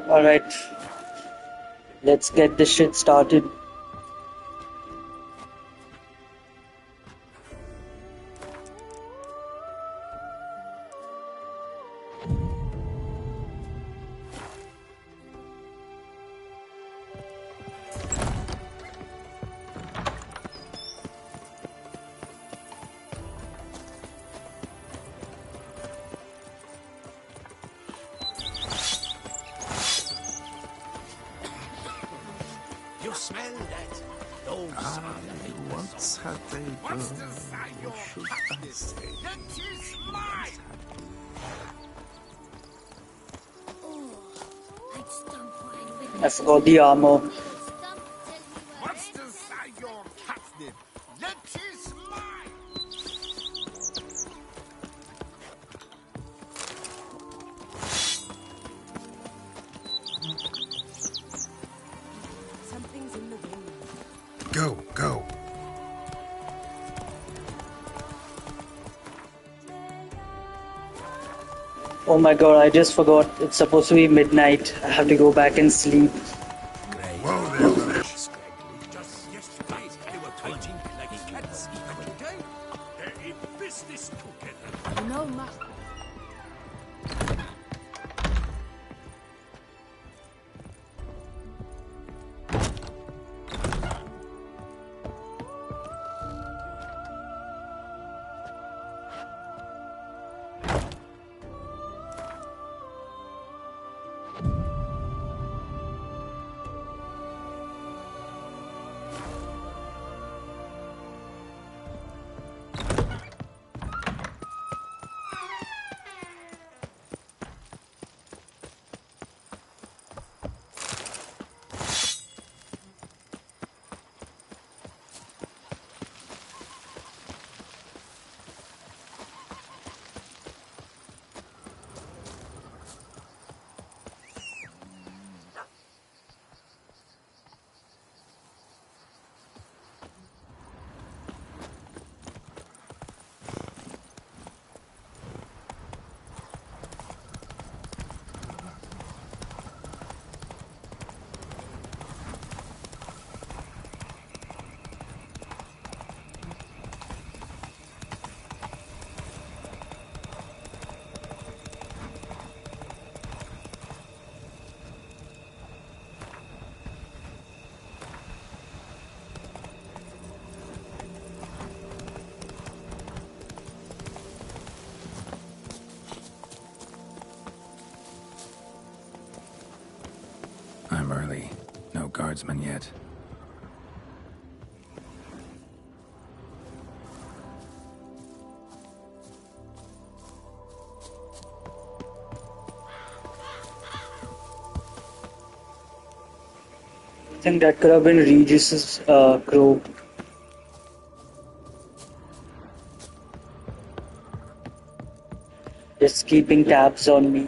Alright, let's get this shit started. You smell that? Those are the Once had a What's girl, the sign what your should I catnip? say? That is mine! I'd stump wine with I forgot the armor. stump, tell me what What's red the sign your catnip? That is mine! something's in the wind. Go, go. Oh my god, I just forgot. It's supposed to be midnight. I have to go back and sleep. Whoa there, fellas. Just yesterday, they were fighting like cats. And today, they're in business together. You know, Ma. I'm early. No guardsmen yet. I think that could have been Regis's crow. Just keeping tabs on me.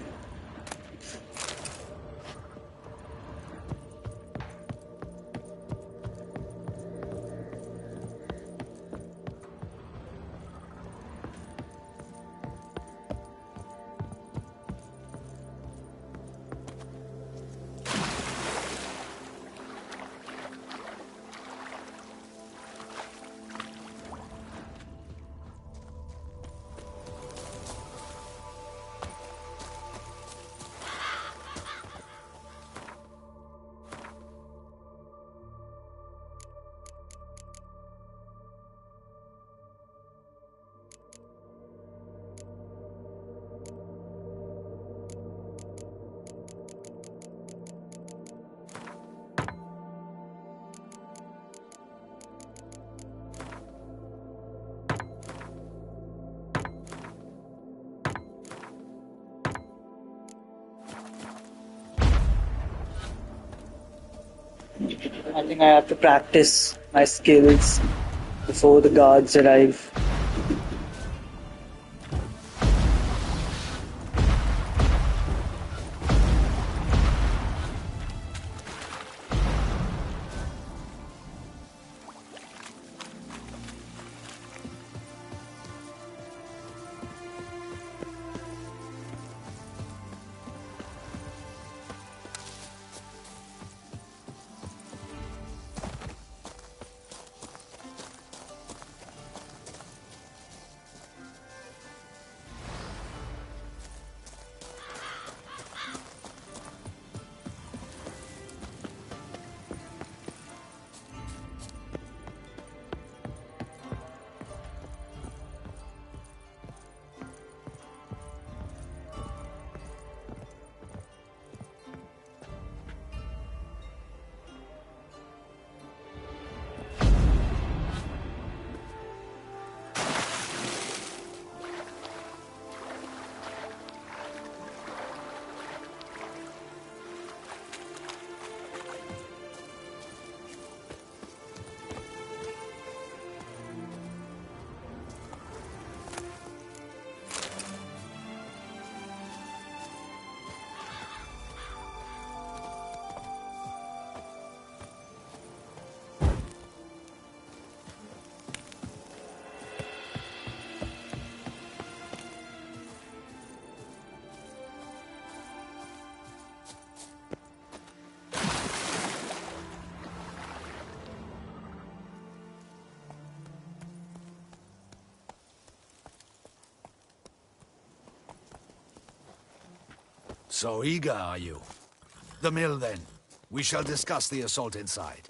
I think I have to practice my skills before the guards arrive. So eager, are you? The mill, then. We shall discuss the assault inside.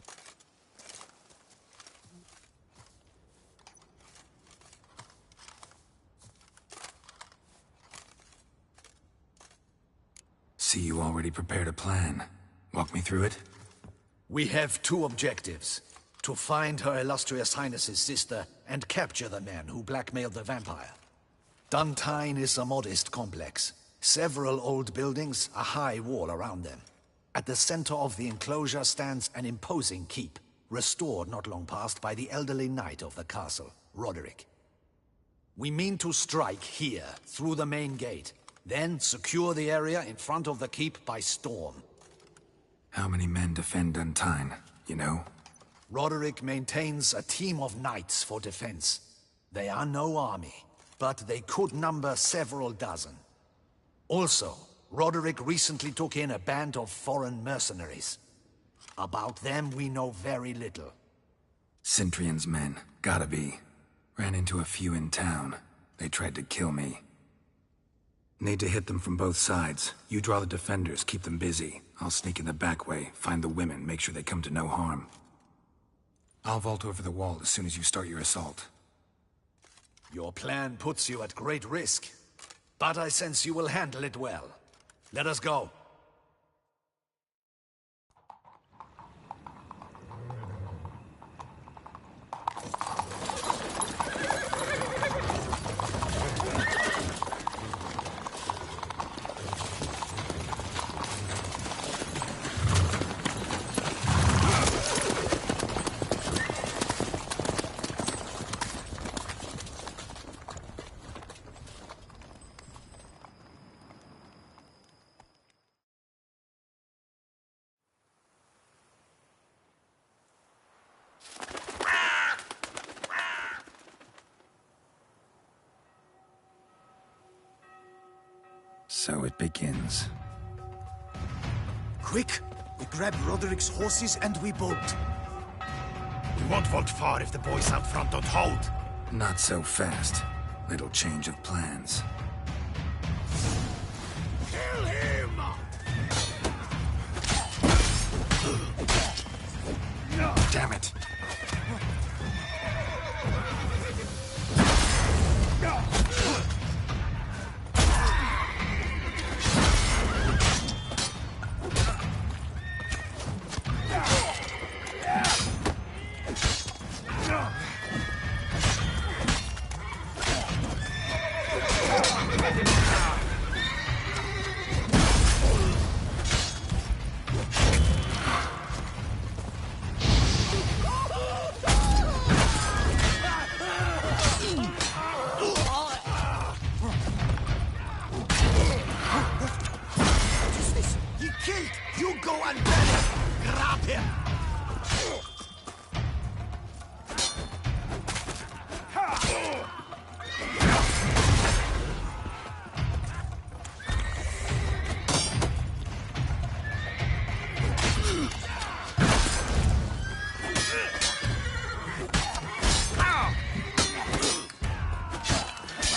See, you already prepared a plan. Walk me through it? We have two objectives. To find Her Illustrious Highness's sister and capture the man who blackmailed the vampire. Duntine is a modest complex. Several old buildings, a high wall around them. At the center of the enclosure stands an imposing keep, restored not long past by the elderly knight of the castle, Roderick. We mean to strike here, through the main gate, then secure the area in front of the keep by storm. How many men defend Duntine, you know? Roderick maintains a team of knights for defense. They are no army, but they could number several dozen. Also, Roderick recently took in a band of foreign mercenaries. About them we know very little. Cintrian's men, gotta be. Ran into a few in town. They tried to kill me. Need to hit them from both sides. You draw the defenders, keep them busy. I'll sneak in the back way, find the women, make sure they come to no harm. I'll vault over the wall as soon as you start your assault. Your plan puts you at great risk, but I sense you will handle it well. Let us go. So it begins. Quick! We grab Roderick's horses and we bolt. We won't vault far if the boys out front don't hold. Not so fast. Little change of plans. Kill him! Damn it!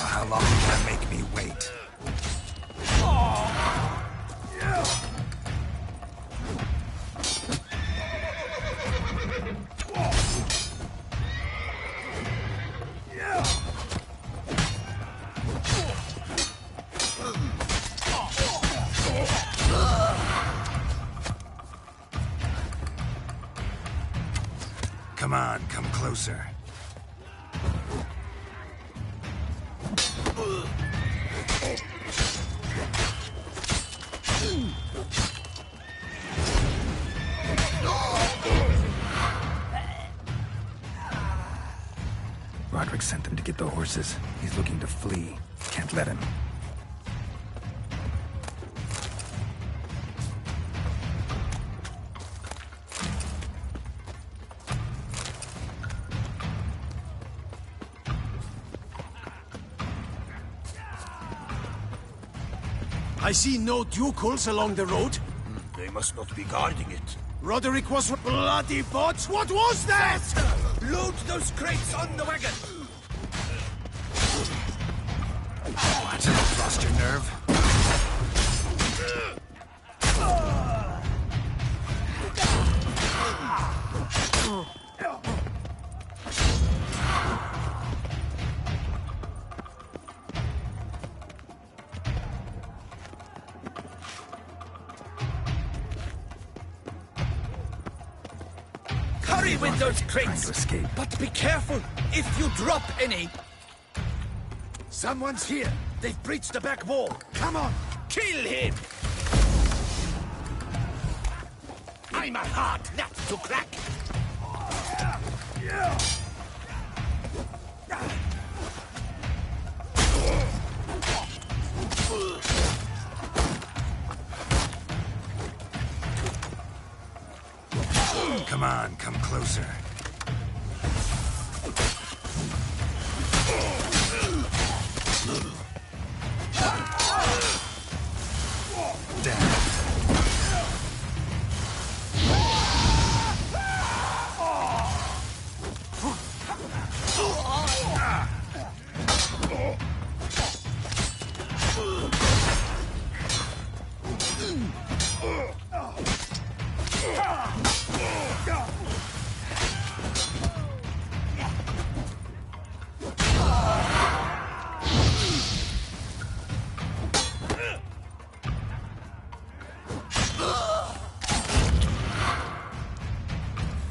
How long can make me wait? Come on, come closer. Roderick sent them to get the horses. He's looking to flee. Can't let him. I see no ducals along the road. They must not be guarding it. Roderick was bloody bots. What was that? Load those crates on the wagon! What? Lost your nerve? with those trying crates. to escape. But be careful if you drop any. Someone's here. They've breached the back wall. Come on, kill him. I'm a hard nut to crack. Come on, come closer. Damn.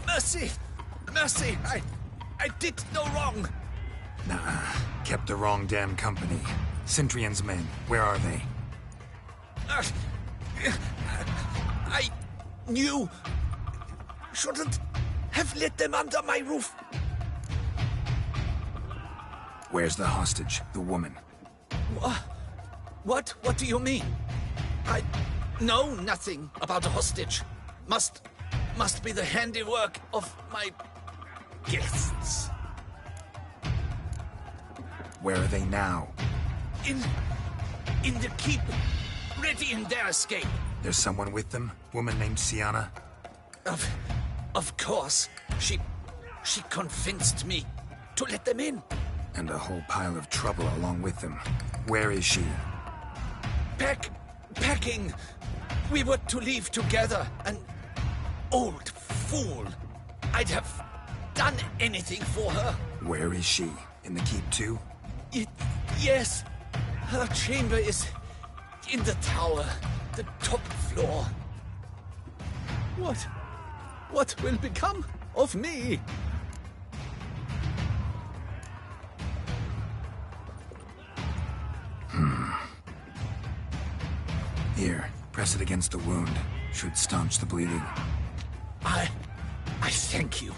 Mercy! Mercy! I did no wrong! Nah, kept the wrong damn company. Centrion's men, where are they? I knew... shouldn't have let them under my roof. Where's the hostage, the woman? What? What do you mean? I know nothing about a hostage. Must be the handiwork of my guests. Where are they now? In the keep, ready in their escape. There's someone with them? Woman named Sienna? Of course. She convinced me to let them in. And a whole pile of trouble along with them. Where is she? Packing. We were to leave together. An old fool. I'd have done anything for her. Where is she? In the keep too? Yes. Her chamber is in the tower, the top floor. What will become of me? Here, press it against the wound. Should staunch the bleeding. I thank you.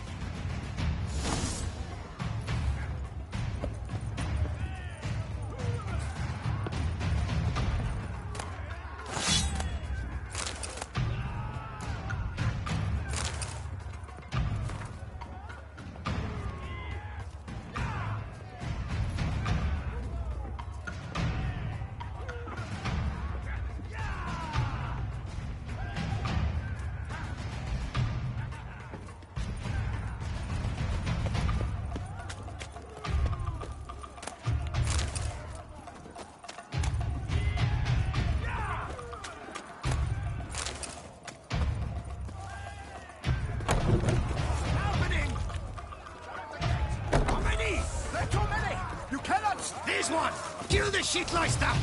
There's one! Kill the shitleister!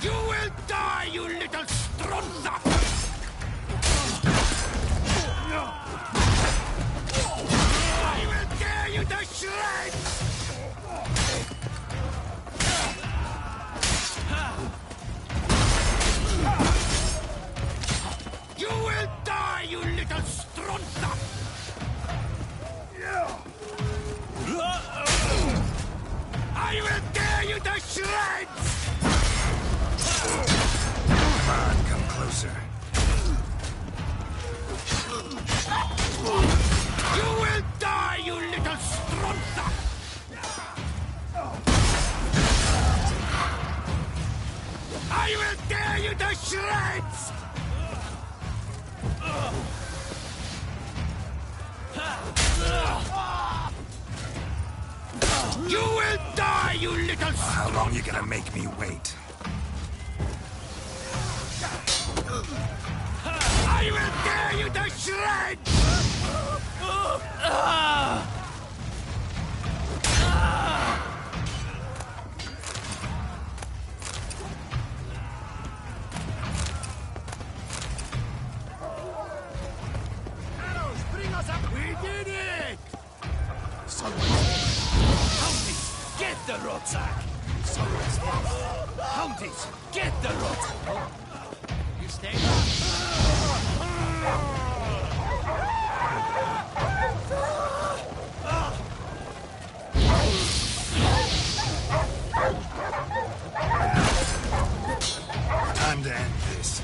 You will die, you little strunza! I will tear you to shreds! You will die, you little strunza! I will tear you to shreds! Come on, come closer. You will die, you little strunza! I will tear you to shreds! You will die, you little... How long you gonna make me wait? I will tear you to shreds! Houndies, get the Rotsack! Houndies, get the Rotsack! You stay Time to end this.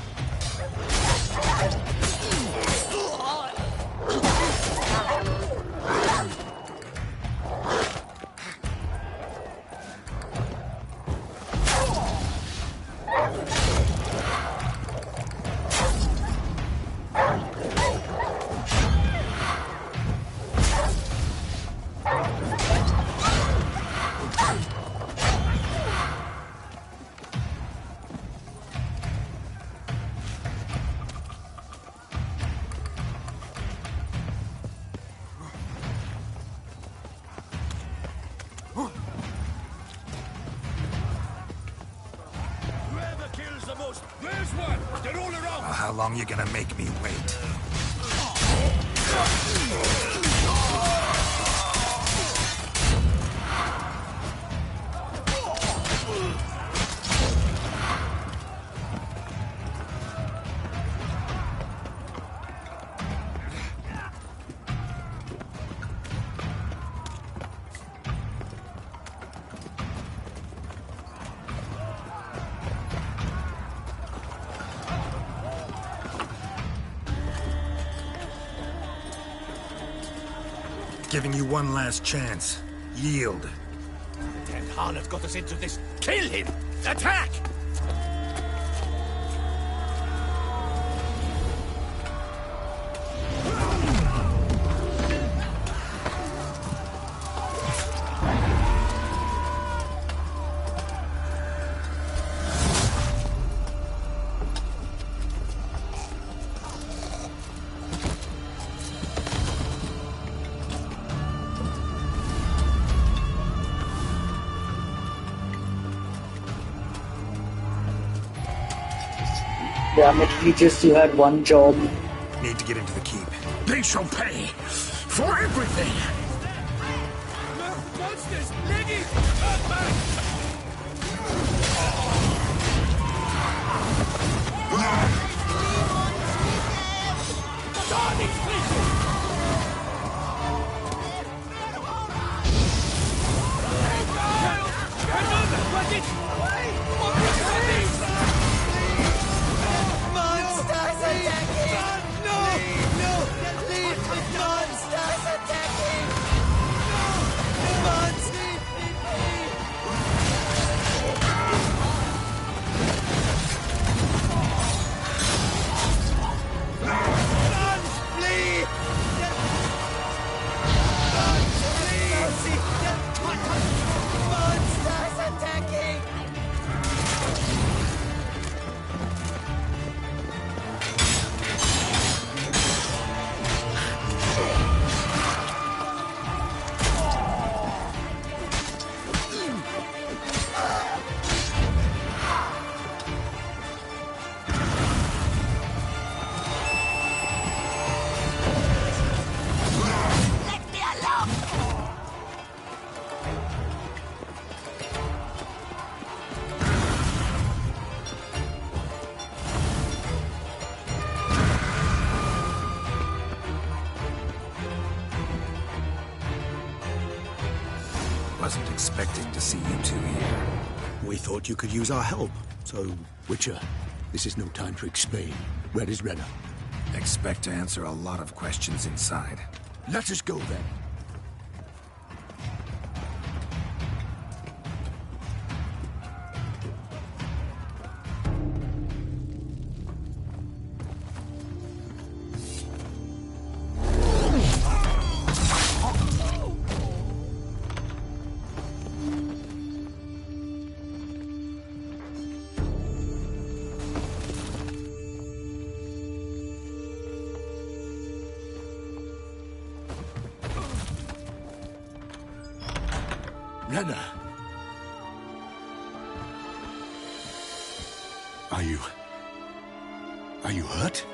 Whoever kills the most, there's one! They're all around! How long you gonna make me wait? Giving you one last chance. Yield. And Harlot got us into this. Kill him! Attack! Damn it, Regis, you had one job. Need to get into the keep. They shall pay for everything! Monsters! Leggy! Turn back! Darling, please! Monsters attacking! No! Leave me! Monsters attacking! Monsters! Leave me! Run! Flee! Run! Flee! Monsters attacking! Let me alone! Wasn't expecting to see you two here. We thought you could use our help. So, Witcher, this is no time to explain. Red is Renna. Expect to answer a lot of questions inside. Let us go then. Renna! Are you hurt?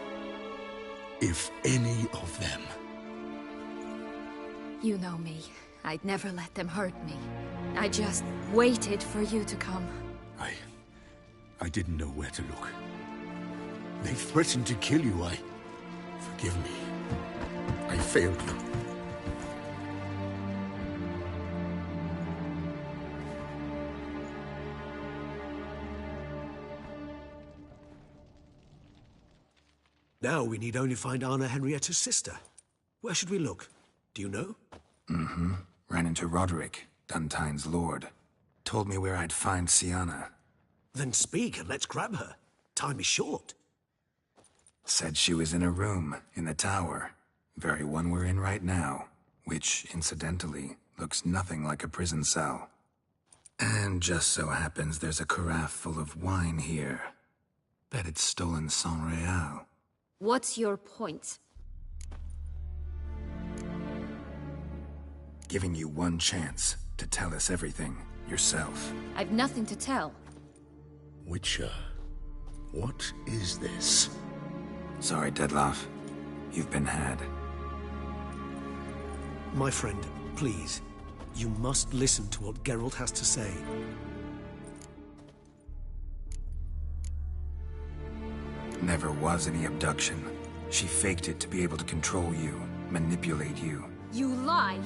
If any of them. You know me. I'd never let them hurt me. I just waited for you to come. I didn't know where to look. They threatened to kill you. Forgive me. I failed you. Now we need only find Anna Henrietta's sister. Where should we look? Do you know? Mm-hmm. Ran into Roderick, Duntine's lord. Told me where I'd find Sienna. Then speak and let's grab her. Time is short. Said she was in a room in the tower. Very one we're in right now. Which, incidentally, looks nothing like a prison cell. And just so happens there's a carafe full of wine here. Bet it's stolen San Real. What's your point? Giving you one chance to tell us everything yourself. I've nothing to tell. Witcher, what is this? Sorry, Dettlaff. You've been had. My friend, please. You must listen to what Geralt has to say. Never was any abduction. She faked it to be able to control you, manipulate you. You lie!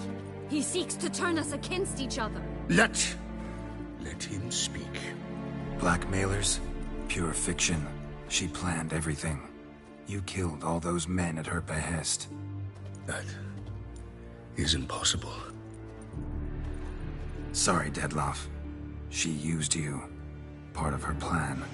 He seeks to turn us against each other. Let him speak. Blackmailers? Pure fiction. She planned everything. You killed all those men at her behest. That is impossible. Sorry, Dettlaff. She used you. Part of her plan.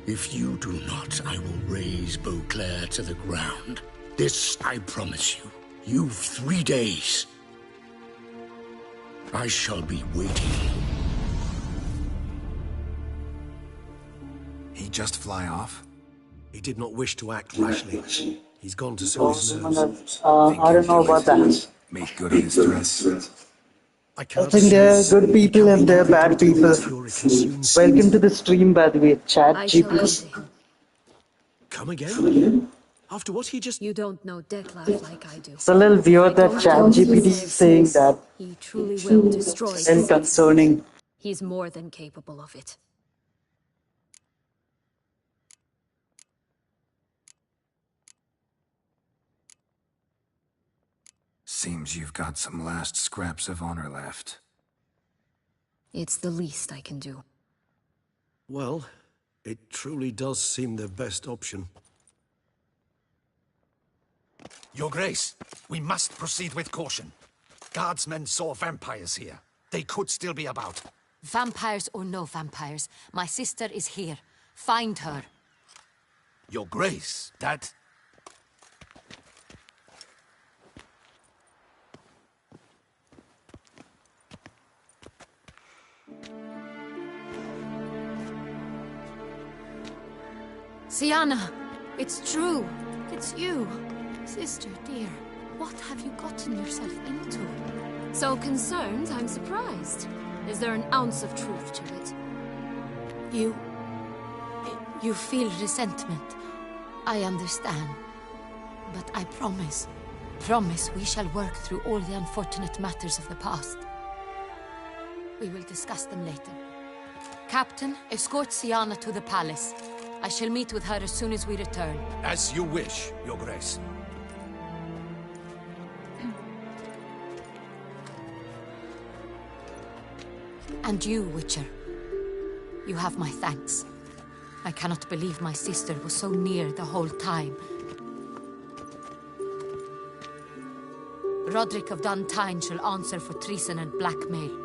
If you do not, I will raise Beauclair to the ground. This I promise you. You've 3 days. I shall be waiting. He just fly off? He did not wish to act rashly. He's gone to soothe his nerves. I don't know about that. Make good on his threats. I I think there are good people and there are bad people. Welcome to the stream, by the way, chat I shall GPT. answer him. Come again? After what he just... You don't know Dettlaff like I do. It's a little weird that chat GPT is saying that He truly will destroy and us. concerning. He's more than capable of it. Seems you've got some last scraps of honor left. It's the least I can do. Well, it truly does seem the best option. Your Grace, we must proceed with caution. Guardsmen saw vampires here. They could still be about. Vampires or no vampires, my sister is here. Find her. Your Grace, that... Sienna! It's true! It's you! Sister, dear, what have you gotten yourself into? So concerned, I'm surprised. Is there an ounce of truth to it? You feel resentment. I understand. But I promise we shall work through all the unfortunate matters of the past. We will discuss them later. Captain, escort Sienna to the palace. I shall meet with her as soon as we return. As you wish, Your Grace. And you, Witcher. You have my thanks. I cannot believe my sister was so near the whole time. Roderick of Duntine shall answer for treason and blackmail.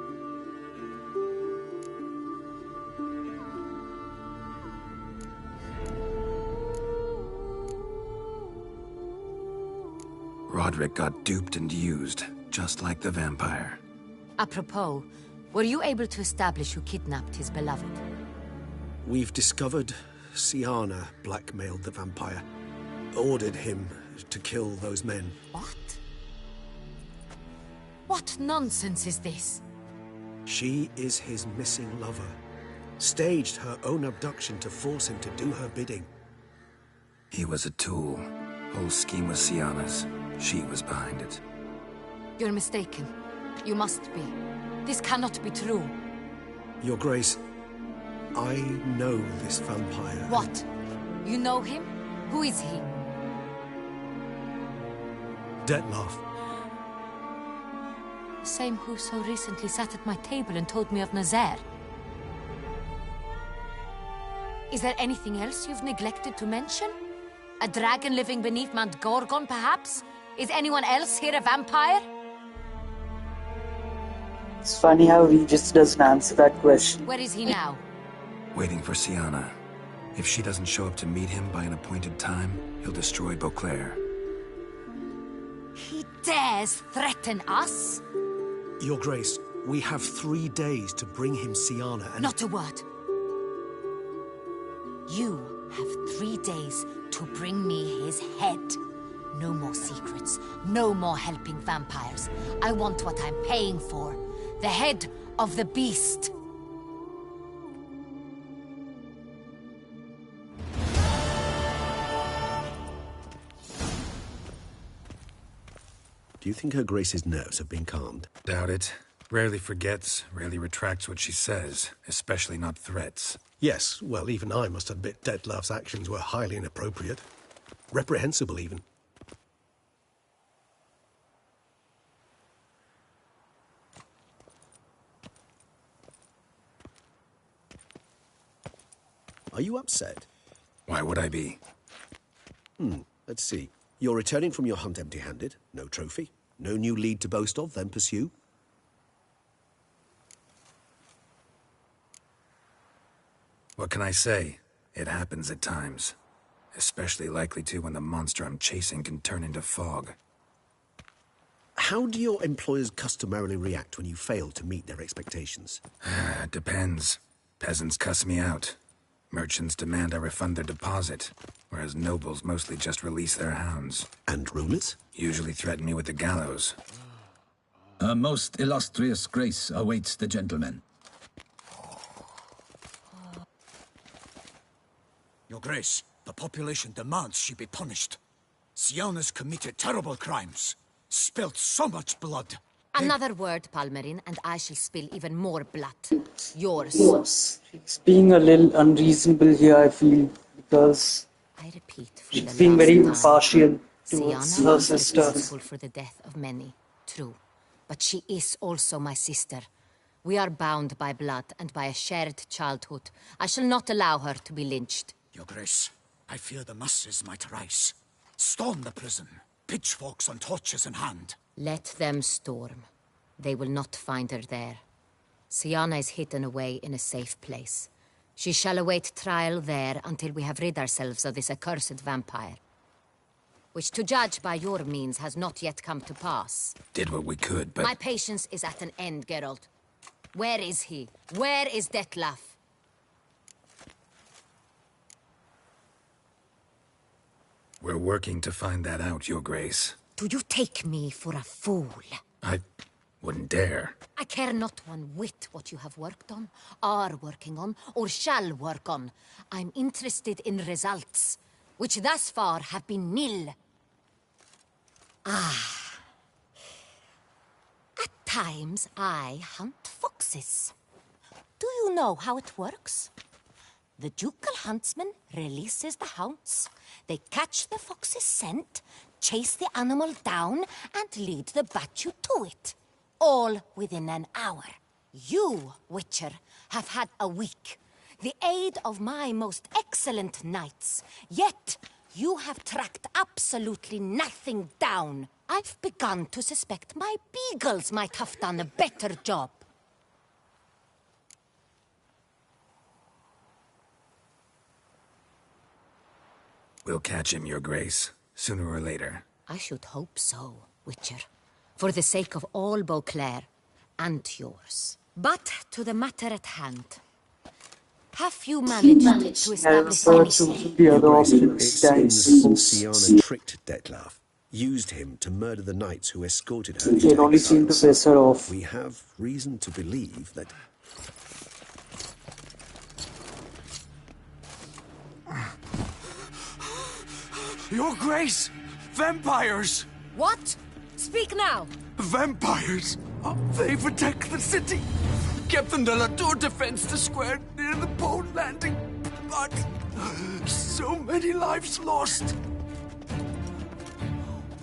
Roderick got duped and used, just like the vampire. Apropos, were you able to establish who kidnapped his beloved? We've discovered Syanna blackmailed the vampire, ordered him to kill those men. What? What nonsense is this? She is his missing lover. Staged her own abduction to force him to do her bidding. He was a tool. Whole scheme was Syanna's. She was behind it. You're mistaken. You must be. This cannot be true. Your Grace, I know this vampire. What? You know him? Who is he? Dettlaff. The same who so recently sat at my table and told me of Nazaire. Is there anything else you've neglected to mention? A dragon living beneath Mount Gorgon, perhaps? Is anyone else here a vampire? It's funny how Regis doesn't answer that question. Where is he now? Waiting for Syanna. If she doesn't show up to meet him by an appointed time, he'll destroy Beauclair. He dares threaten us? Your Grace, we have 3 days to bring him Syanna and... Not a word. You have 3 days to bring me his head. No more secrets. No more helping vampires. I want what I'm paying for. The head of the beast. Do you think Her Grace's nerves have been calmed? Doubt it. Rarely forgets, rarely retracts what she says, especially not threats. Yes, well, even I must admit Dettlaff's actions were highly inappropriate. Reprehensible, even. Are you upset? Why would I be? Let's see. You're returning from your hunt empty-handed. No trophy. No new lead to boast of, then pursue. What can I say? It happens at times. Especially likely to when the monster I'm chasing can turn into fog. How do your employers customarily react when you fail to meet their expectations? It depends. Peasants cuss me out. Merchants demand I refund their deposit, whereas nobles mostly just release their hounds. And rulers? Usually threaten me with the gallows. A most illustrious grace awaits the gentleman. Your Grace, the population demands she be punished. Syanna's committed terrible crimes. Spilt so much blood. Another word, Palmerin, and I shall spill even more blood. Yours. Yes, she's being a little unreasonable here, I feel, because I repeat, for she's the being last very time. impartial towards Syanna her is sister. responsible for the death of many, true. But she is also my sister. We are bound by blood and by a shared childhood. I shall not allow her to be lynched. Your Grace, I fear the masses might rise. Storm the prison, pitchforks and torches in hand. Let them storm. They will not find her there. Syanna is hidden away in a safe place. She shall await trial there until we have rid ourselves of this accursed vampire. Which, to judge by your means, has not yet come to pass. Did what we could, but... My patience is at an end, Geralt. Where is he? Where is Dettlaff? We're working to find that out, Your Grace. Do you take me for a fool? I wouldn't dare. I care not one whit what you have worked on, are working on, or shall work on. I'm interested in results, which thus far have been nil. At times, I hunt foxes. Do you know how it works? The ducal huntsman releases the hounds. They catch the fox's scent, chase the animal down, and lead the battue to it. All within an hour. You, Witcher, have had a week. The aid of my most excellent knights. Yet, you have tracked absolutely nothing down. I've begun to suspect my beagles might have done a better job. We'll catch him, Your Grace, sooner or later. I should hope so, Witcher. For the sake of all Beauclair and yours. But to the matter at hand. Have you managed to establish anything? The other Your Grace, option it is dying. seems Syanna tricked Dettlaff, used him to murder the knights who escorted her They into only seem to exile. piss her off. We have reason to believe that... Your Grace! Vampires! What? Speak now! Vampires! They've attacked the city! Captain de la Tour defends the square near the boat landing, but so many lives lost!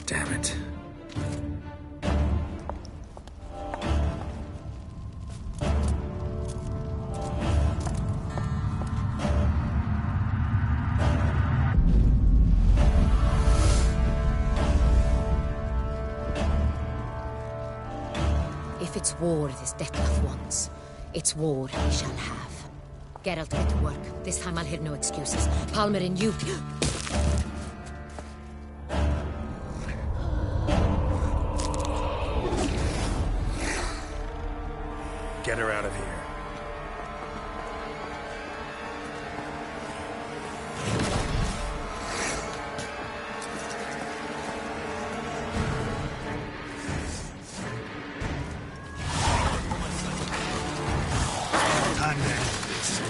Damn it. If it's war this Dettlaff wants, it's war he shall have. Geralt, get to work. This time I'll hear no excuses. Palmer and you... Get her out of here. Time to end this.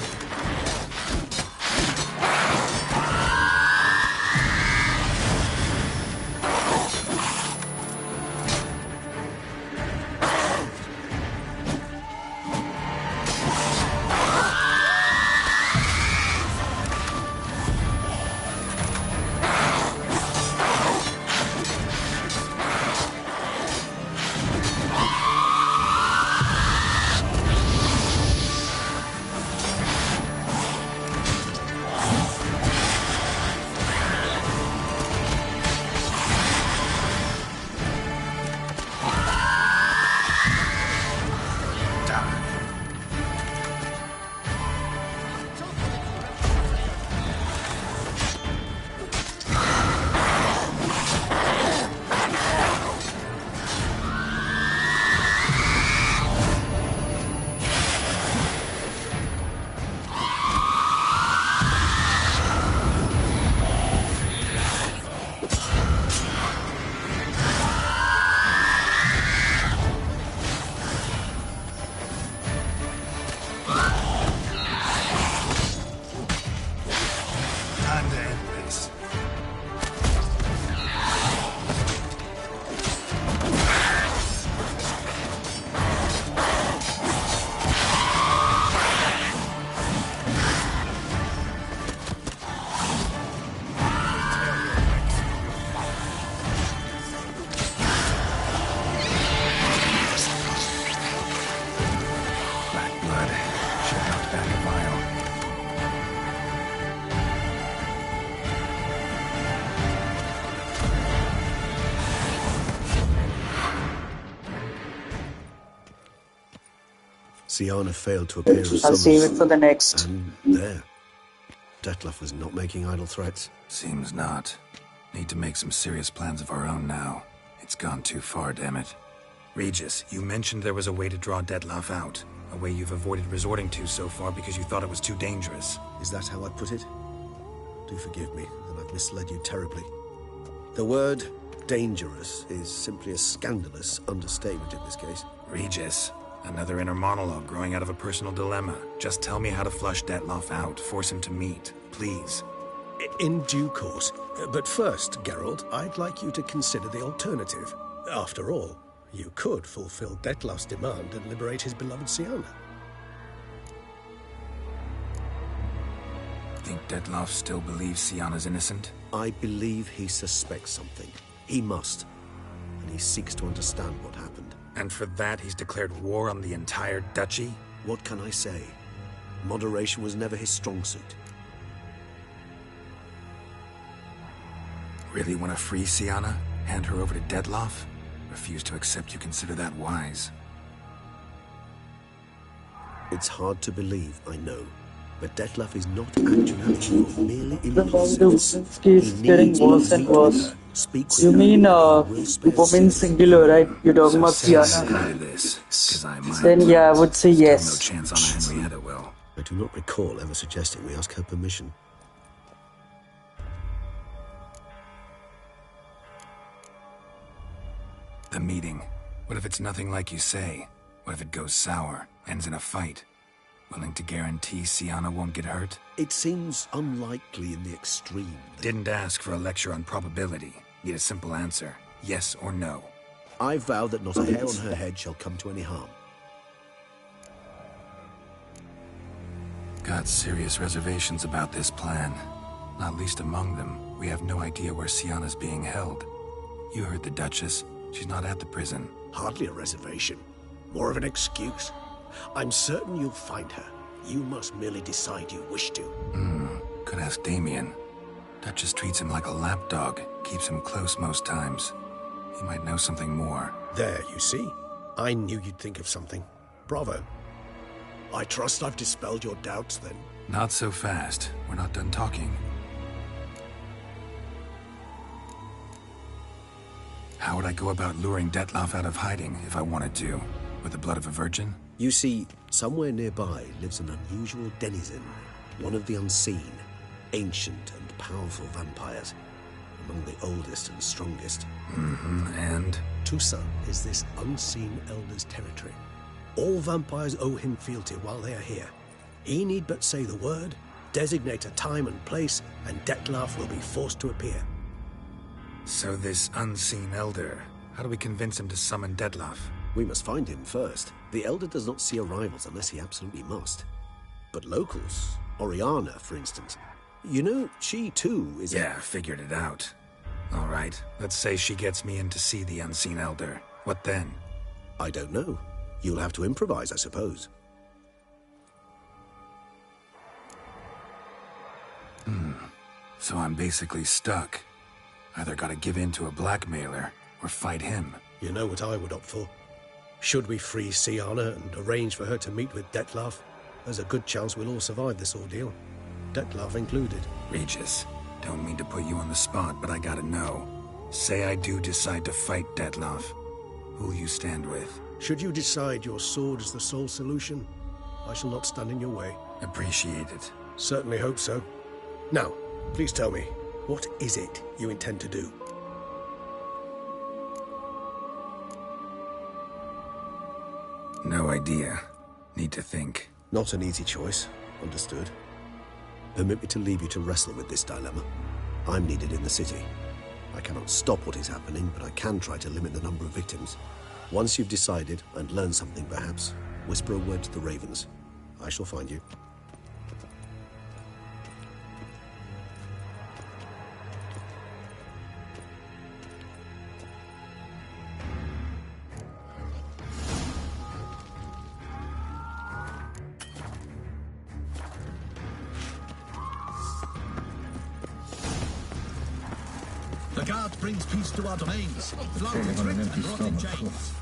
Time to end this. Black blood. Should knock back a vial. Syanna failed to appear as I'll save it summons. for the next. And there. Dettlaff was not making idle threats. Seems not. Need to make some serious plans of our own now. It's gone too far, damn it. Regis, you mentioned there was a way to draw Dettlaff out. A way you've avoided resorting to so far because you thought it was too dangerous. Is that how I put it? Do forgive me that I've misled you terribly. The word dangerous is simply a scandalous understatement in this case. Regis, another inner monologue growing out of a personal dilemma. Just tell me how to flush Dettlaff out. Force him to meet. Please. In due course. But first, Geralt, I'd like you to consider the alternative. After all, you could fulfill Dettlaff's demand and liberate his beloved Syanna. Think Dettlaff still believes Syanna's innocent? I believe he suspects something. He must. And he seeks to understand what happened. And for that, he's declared war on the entire duchy? What can I say? Moderation was never his strong suit. Really want to free Syanna? Hand her over to Dettlaff? Refuse to accept you consider that wise. It's hard to believe, I know. But Dettlaff is not actually evil, merely The impulsive. Wolfsky is getting worse and worse. Speak with You her, mean and we'll spare woman Sis. singular, right? You're talking about Say yes Sienna. to this, because I might. Then yeah, I would say Still yes. no chance on a Henrietta will. I do not recall ever suggesting we ask her permission. The meeting. What if it's nothing like you say? What if it goes sour, ends in a fight? Willing to guarantee Sienna won't get hurt? It seems unlikely in the extreme. Didn't ask for a lecture on probability. Need a simple answer. Yes or no. I vow that not a hair on her head shall come to any harm. Got serious reservations about this plan. Not least among them, we have no idea where Sienna's being held. You heard the Duchess. She's not at the prison. Hardly a reservation. More of an excuse. I'm certain you'll find her. You must merely decide you wish to. Could ask Damien. Duchess treats him like a lapdog. Keeps him close most times. He might know something more. There, you see? I knew you'd think of something. Bravo. I trust I've dispelled your doubts, then. Not so fast. We're not done talking. How would I go about luring Detloff out of hiding if I wanted to? With the blood of a virgin? You see, somewhere nearby lives an unusual denizen, one of the unseen, ancient and powerful vampires, among the oldest and strongest. And? Toussaint is this unseen elder's territory. All vampires owe him fealty while they are here. He need but say the word, designate a time and place, and Detloff will be forced to appear. So this unseen elder, how do we convince him to summon Detloff? We must find him first. The elder does not see arrivals unless he absolutely must. But locals, Oriana, for instance, you know, she too is Yeah, figured it out. All right, let's say she gets me in to see the unseen elder. What then? I don't know. You'll have to improvise, I suppose. So I'm basically stuck. Either gotta give in to a blackmailer, or fight him. You know what I would opt for? Should we free Sienna and arrange for her to meet with Detloff, there's a good chance we'll all survive this ordeal. Detloff included. Regis, don't mean to put you on the spot, but I gotta know. Say I do decide to fight Detloff. Who'll you stand with? Should you decide your sword is the sole solution, I shall not stand in your way. Appreciate it. Certainly hope so. Now, please tell me, what is it you intend to do? No idea. Need to think. Not an easy choice. Understood. Permit me to leave you to wrestle with this dilemma. I'm needed in the city. I cannot stop what is happening, but I can try to limit the number of victims. Once you've decided, and learned something perhaps, whisper a word to the Ravens. I shall find you. The guard brings peace to our domains. Blood is ripped and brought in chains.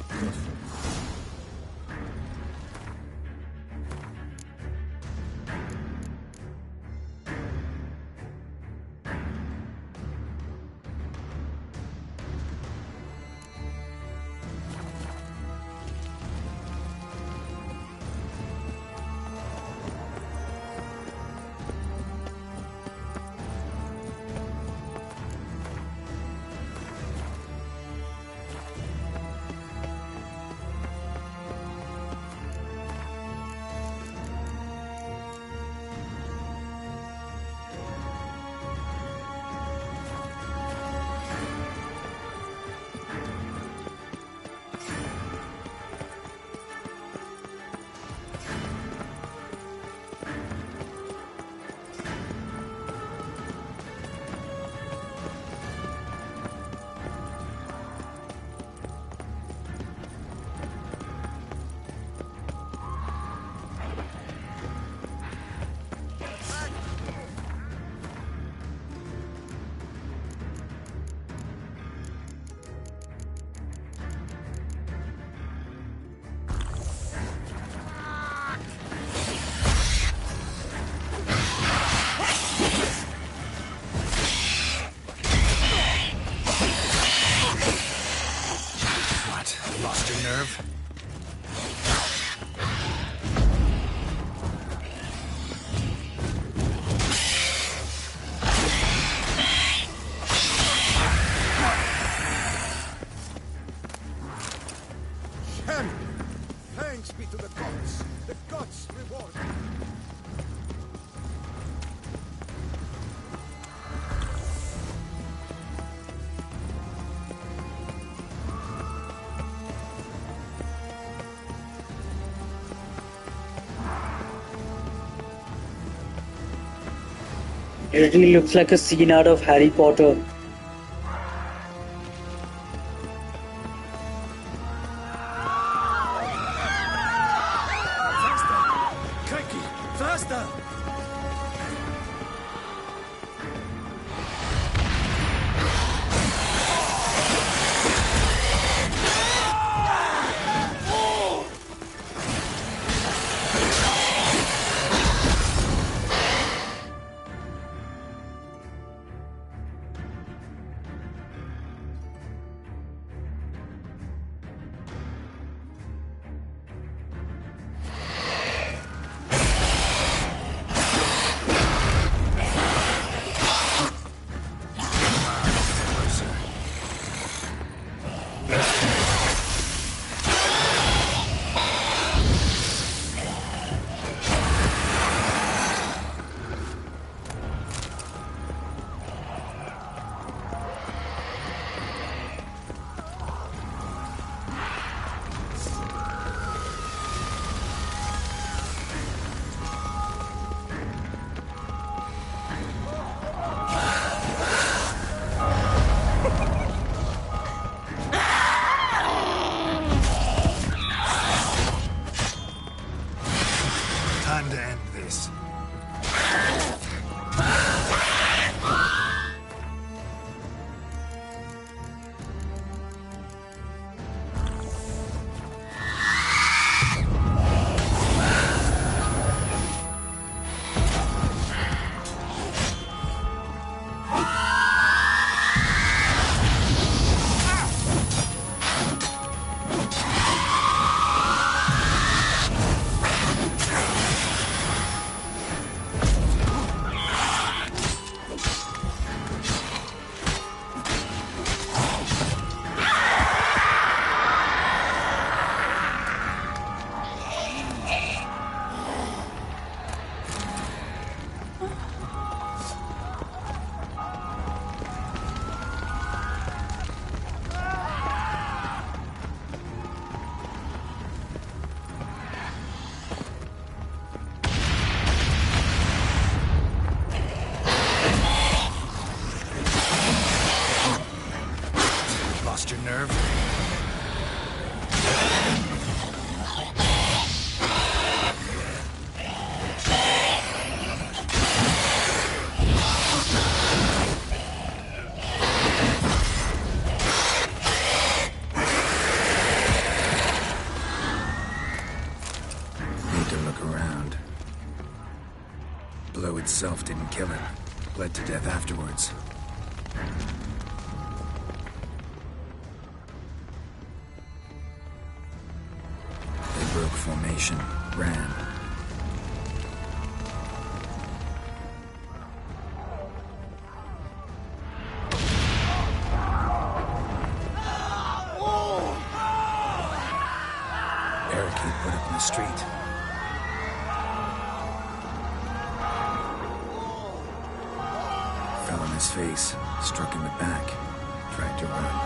nerve? Thanks be to the gods. The gods reward you. It really looks like a scene out of Harry Potter. Faster! Time to end this. Lost your nerve? Need to look around. Blow itself didn't kill him. Bled to death afterwards. They broke formation, ran. Barricade put up in the street. Fell on his face, struck in the back, tried to run.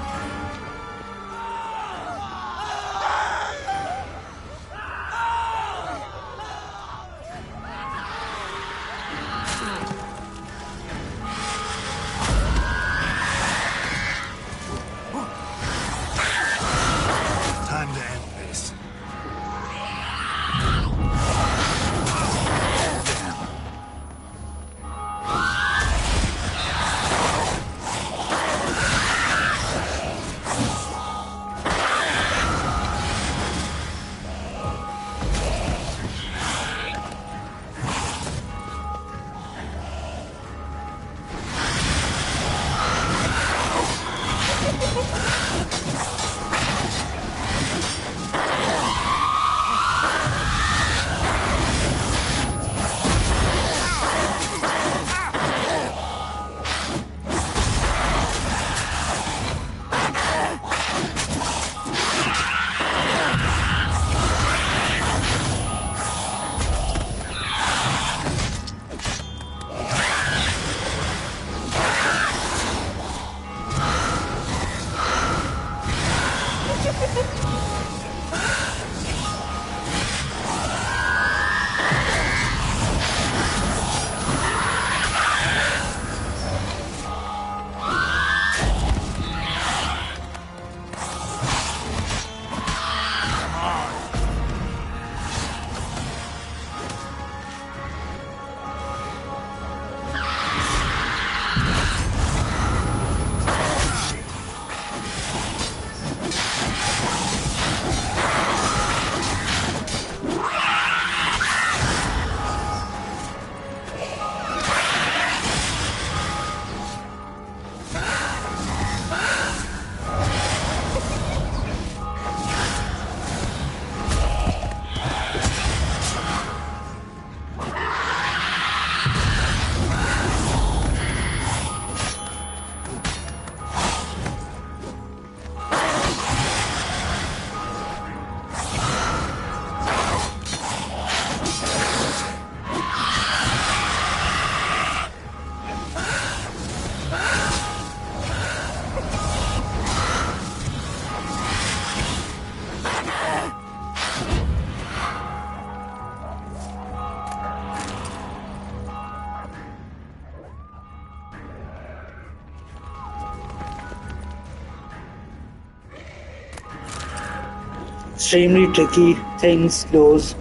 Time to end this. Damn. Extremely tricky things those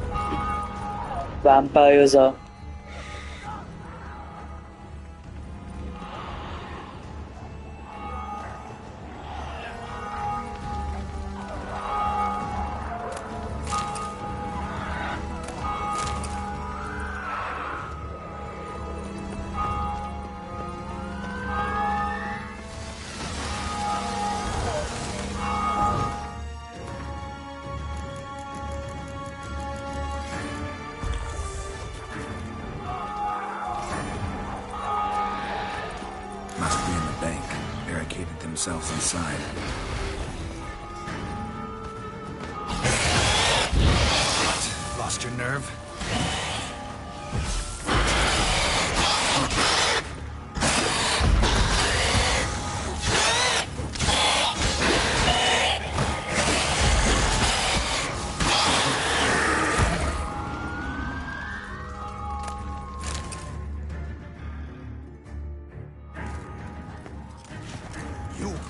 vampires are. Must be in the bank, barricaded themselves inside. What? Lost your nerve?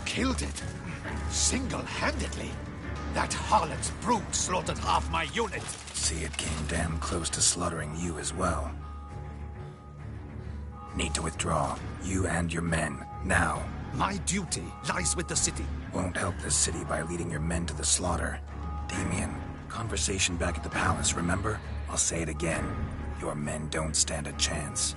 Killed it. Single-handedly. That harlot's brute slaughtered half my unit. See, it came damn close to slaughtering you as well. Need to withdraw. You and your men. Now. My duty lies with the city. Won't help the city by leading your men to the slaughter. Damien, conversation back at the palace, remember? I'll say it again. Your men don't stand a chance.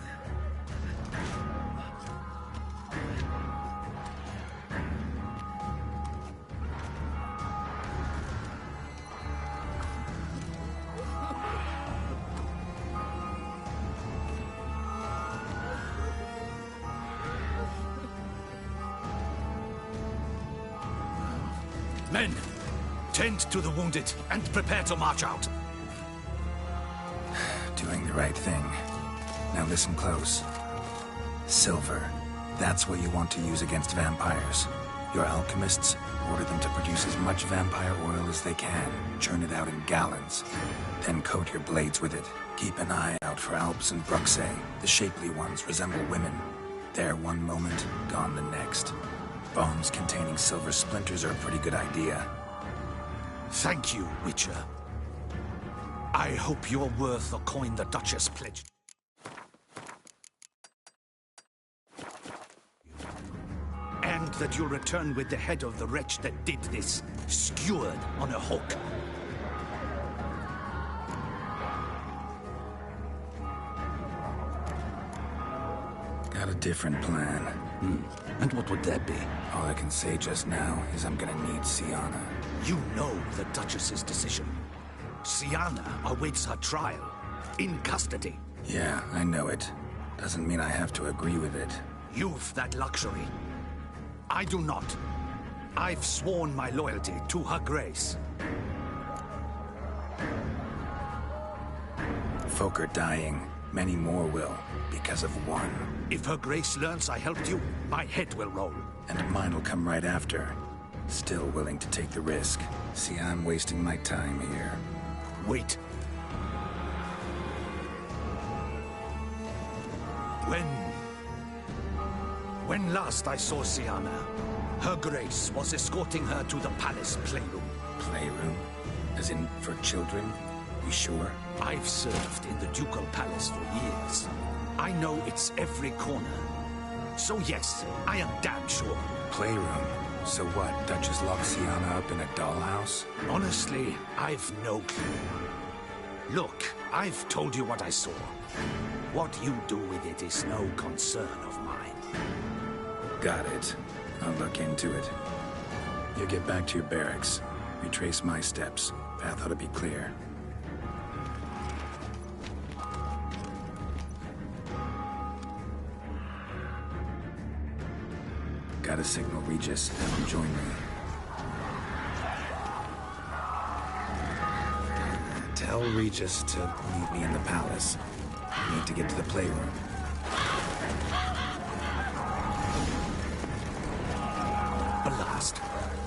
Men, tend to the wounded and prepare to march out. Doing the right thing. Now listen close. Silver. That's what you want to use against vampires. Your alchemists order them to produce as much vampire oil as they can. Churn it out in gallons. Then coat your blades with it. Keep an eye out for Alps and Bruxae. The shapely ones resemble women. There one moment, gone the next. Bombs containing silver splinters are a pretty good idea. Thank you, Witcher. I hope you're worth the coin the Duchess pledged. And that you'll return with the head of the wretch that did this, skewered on a hook. Got a different plan. And what would that be? All I can say just now is I'm gonna need Syanna. You know the Duchess's decision. Syanna awaits her trial. In custody. Yeah, I know it. Doesn't mean I have to agree with it. You've that luxury. I do not. I've sworn my loyalty to her grace. Folk are dying. Many more will, because of one. If her grace learns I helped you, my head will roll. And mine will come right after. Still willing to take the risk. See, I'm wasting my time here. Wait. When last I saw Siana, Her Grace was escorting her to the palace playroom. Playroom? As in, for children? You sure? I've served in the Ducal Palace for years. I know it's every corner. So yes, I am damn sure. Playroom? So what, Duchess locked Siana up in a dollhouse? Honestly, I've no clue. Look, I've told you what I saw. What you do with it is no concern of mine. Got it. I'll look into it. You get back to your barracks. Retrace my steps. Path ought to be clear. Gotta signal Regis. Have him join me. Tell Regis to meet me in the palace. I need to get to the playroom.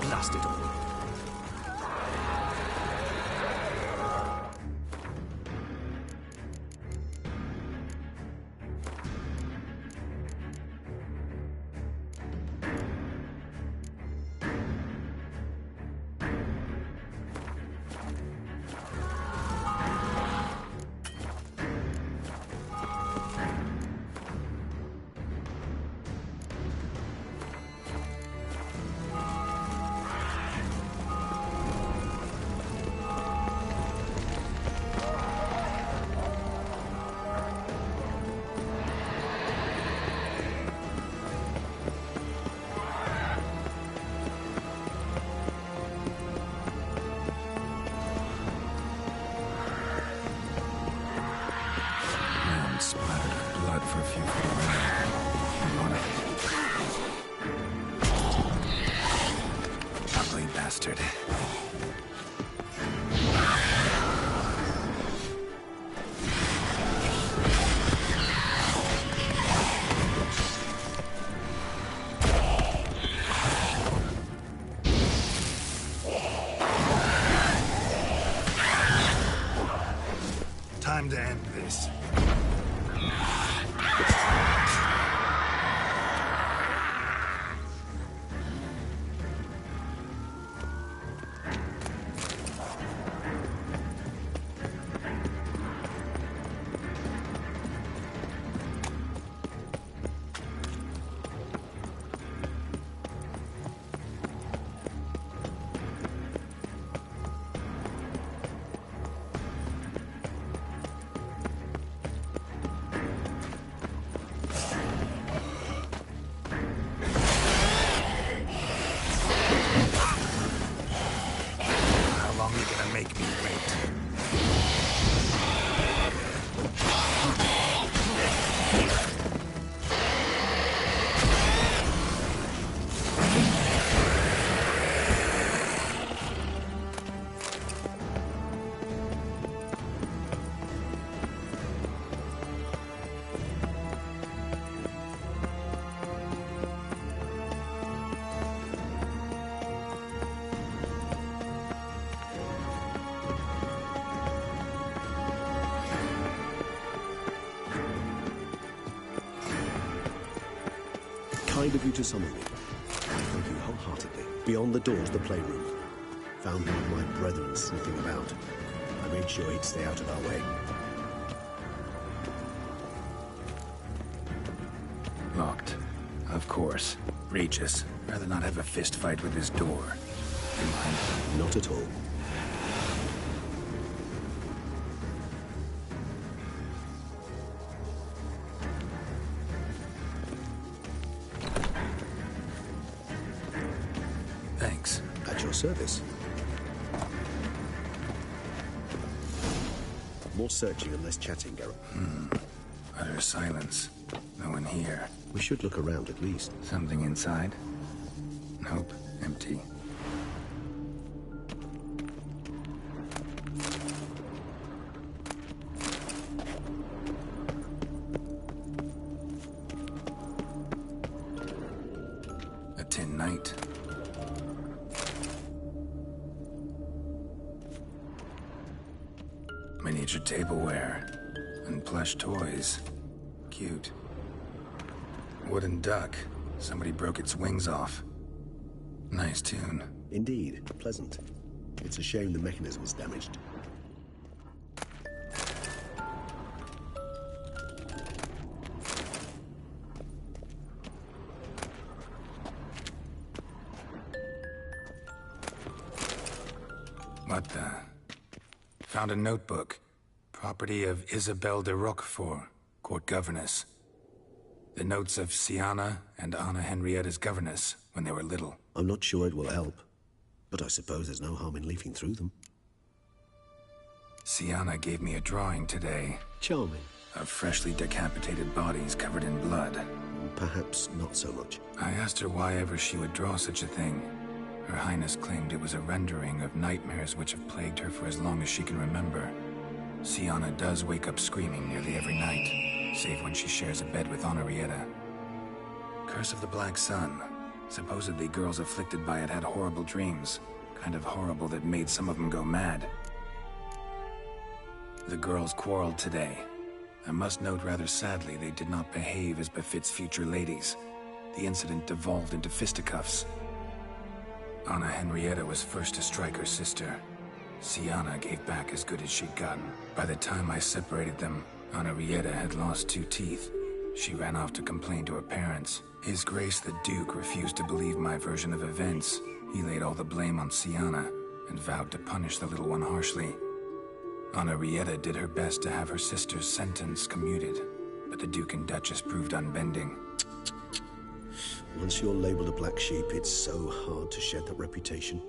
Blast it all. Time to end this. Kind of you to summon me. Thank you wholeheartedly. Beyond the doors, the playroom. Found one of my brethren sniffing about. I made sure he'd stay out of our way. Locked. Of course. Regis. Rather not have a fist fight with his door. You mind? Not at all. Thanks. At your service. More searching and less chatting, Geralt. Utter silence. No one here. We should look around at least. Something inside? Nope. Empty. A tin knight. Miniature tableware. And plush toys. Cute. Wooden duck. Somebody broke its wings off. Nice tune. Indeed, pleasant. It's a shame the mechanism is damaged. What the? Found a notebook. Property of Isabelle de Roquefort, court governess. The notes of Siana and Anna Henrietta's governess when they were little. I'm not sure it will help, but I suppose there's no harm in leafing through them. Siana gave me a drawing today. Charming. Of freshly decapitated bodies covered in blood. Perhaps not so much. I asked her why ever she would draw such a thing. Her Highness claimed it was a rendering of nightmares which have plagued her for as long as she can remember. Siana does wake up screaming nearly every night, save when she shares a bed with Henrietta. Curse of the Black Sun. Supposedly girls afflicted by it had horrible dreams. Kind of horrible that made some of them go mad. The girls quarreled today. I must note rather sadly they did not behave as befits future ladies. The incident devolved into fisticuffs. Anna Henrietta was first to strike her sister. Siana gave back as good as she'd gotten. By the time I separated them, Henrietta had lost 2 teeth. She ran off to complain to her parents. His Grace the Duke refused to believe my version of events. He laid all the blame on Siana and vowed to punish the little one harshly. Henrietta did her best to have her sister's sentence commuted, but the Duke and Duchess proved unbending. Once you're labeled a black sheep, it's so hard to shed that reputation.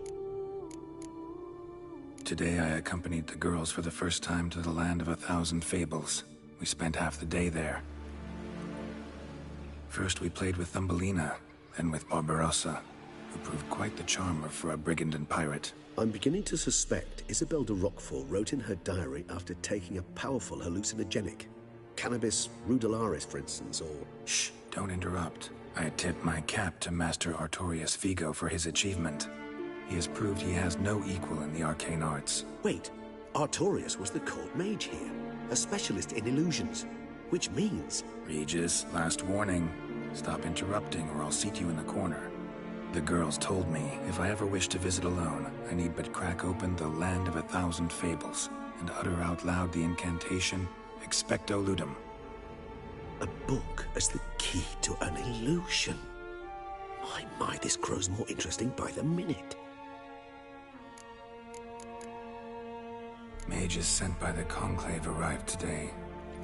Today I accompanied the girls for the first time to the land of 1,000 fables. We spent half the day there. First we played with Thumbelina, then with Barbarossa, who proved quite the charmer for a brigand and pirate. I'm beginning to suspect Isabelle de Roquefort wrote in her diary after taking a powerful hallucinogenic. Cannabis rudelaris, for instance, or... Shh, don't interrupt. I tip my cap to Master Artorius Vigo for his achievement. He has proved he has no equal in the arcane arts. Wait, Artorius was the court mage here, a specialist in illusions, which means... Regis, last warning. Stop interrupting or I'll seat you in the corner. The girls told me if I ever wish to visit alone, I need but crack open the Land of 1,000 Fables and utter out loud the incantation, Expecto Ludum. A book as the key to an illusion. My, this grows more interesting by the minute. Mages sent by the Conclave arrived today.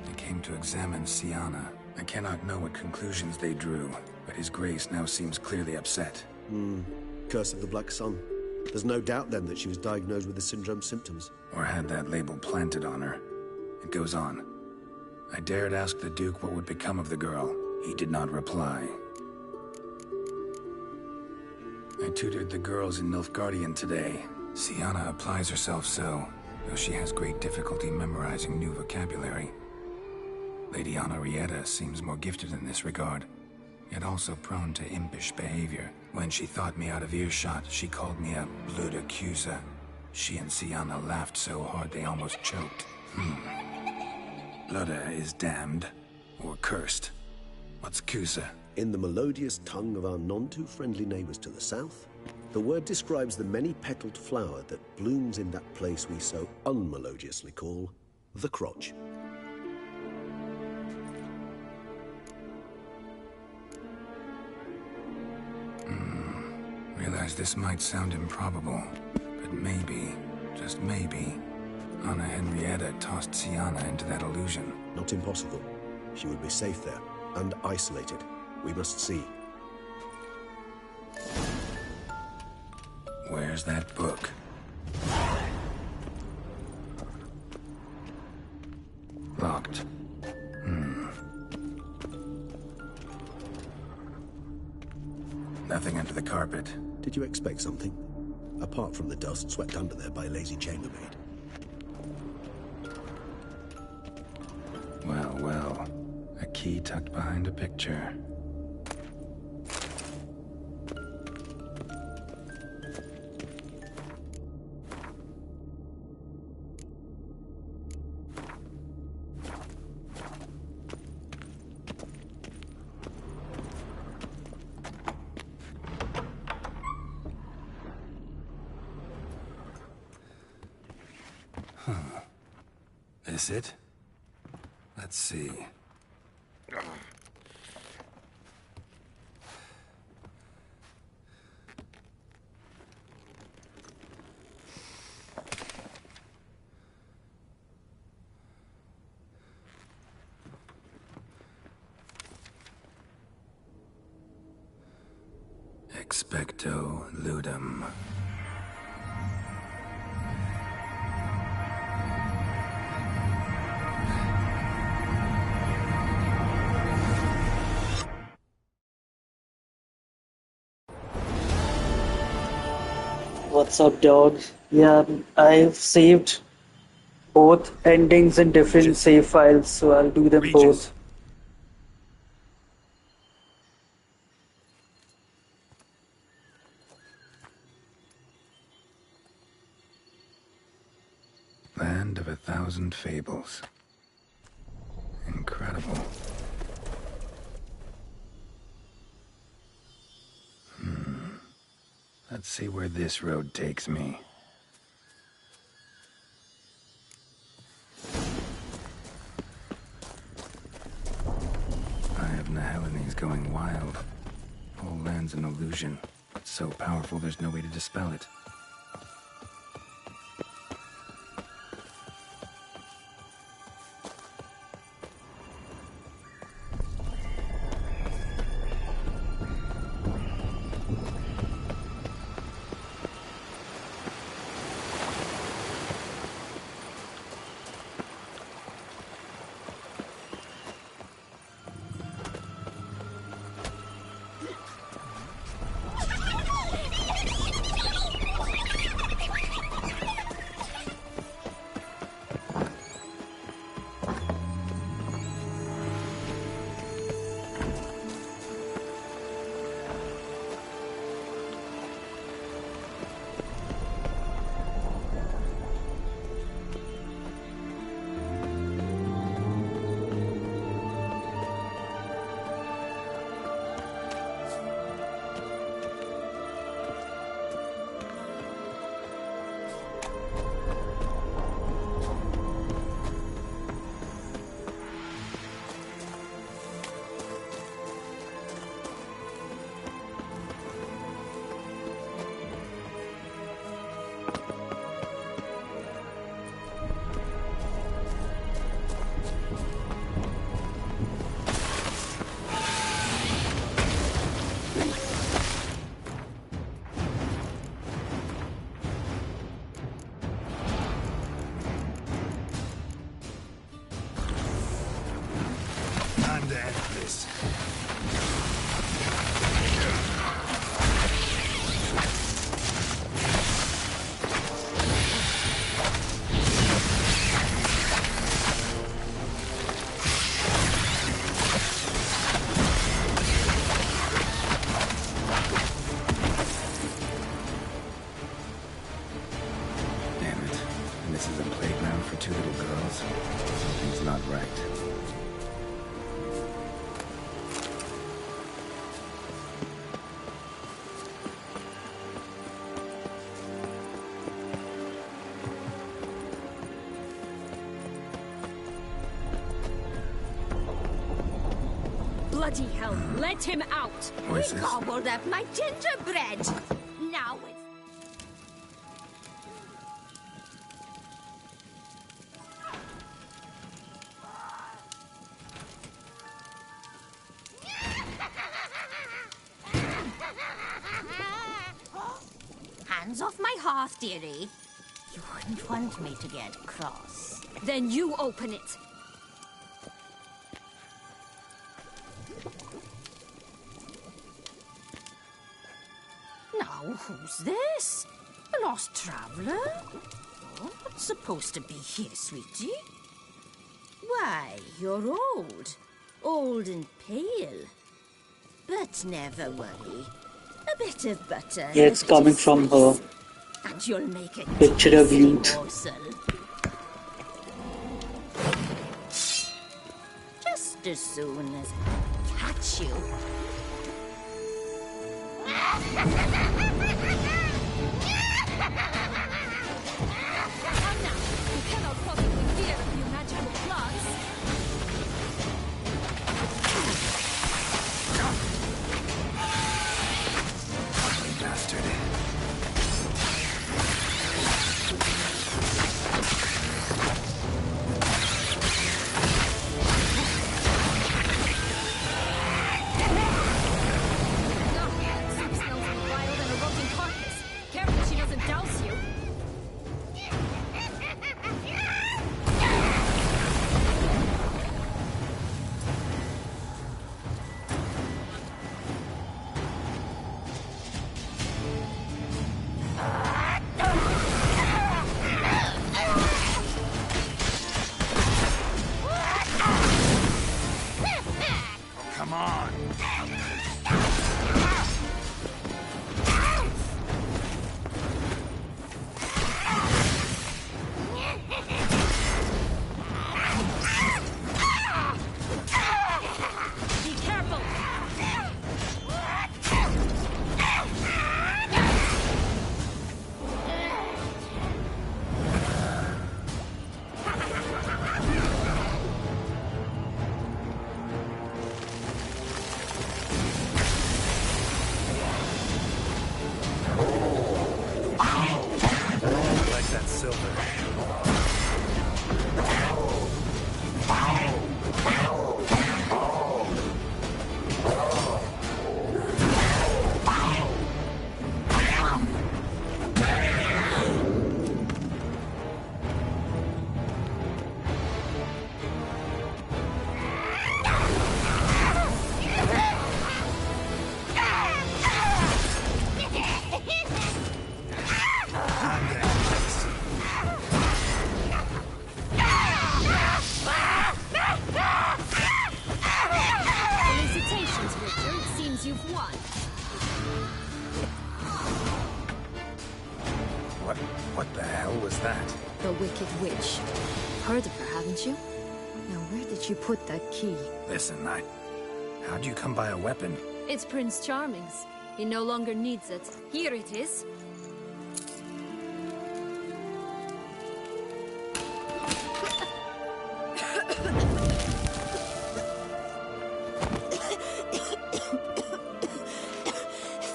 They came to examine Siana. I cannot know what conclusions they drew, but His Grace now seems clearly upset. Curse of the Black Sun. There's no doubt then that she was diagnosed with the syndrome symptoms. Or had that label planted on her. It goes on. I dared ask the Duke what would become of the girl. He did not reply. I tutored the girls in Nilfgaardian today. Siana applies herself so, though she has great difficulty memorizing new vocabulary. Lady Henrietta seems more gifted in this regard, yet also prone to impish behavior. When she thought me out of earshot, she called me a blood accuser. She and Siana laughed so hard they almost choked. Ludda is damned, or cursed. What's Cusa? In the melodious tongue of our none-too-friendly neighbors to the south, the word describes the many-petaled flower that blooms in that place we so unmelodiously call the crotch. Realize this might sound improbable, but maybe, just maybe, Anna Henrietta tossed Siana into that illusion. Not impossible. She would be safe there, and isolated. We must see. Where's that book? Locked. Nothing under the carpet. Did you expect something? Apart from the dust swept under there by a lazy chambermaid. Well, well. A key tucked behind a picture. This it? Let's see. Expecto ludum. What's up, dog? Yeah, I've saved both endings in different save files, so I'll do them both. Land of 1,000 fables. Incredible. Let's see where this road takes me. Eye of Nehelene going wild. Whole land's an illusion. It's so powerful there's no way to dispel it. Time to end this. Damn it. And this is a playground for two little girls? Something's not right. Bloody hell, let him out! Voices. He gobbled up my gingerbread! Now it's... Hands off my hearth, dearie. You wouldn't want me to get cross. Then you open it. Now, who's this? A lost traveler? Oh, what's supposed to be here, sweetie? Why, you're old. Old and pale. But never worry. A bit of butter. Yeah, it's coming from her. And you'll make a Picture of tasty youth. morsel. Just as soon as I catch you. Come now, silver. Felicitations, Richard. It seems you've won. What the hell was that? The Wicked Witch. Heard of her, haven't you? Now, where did you put that key? Listen, how'd you come by a weapon? It's Prince Charming's. He no longer needs it. Here it is.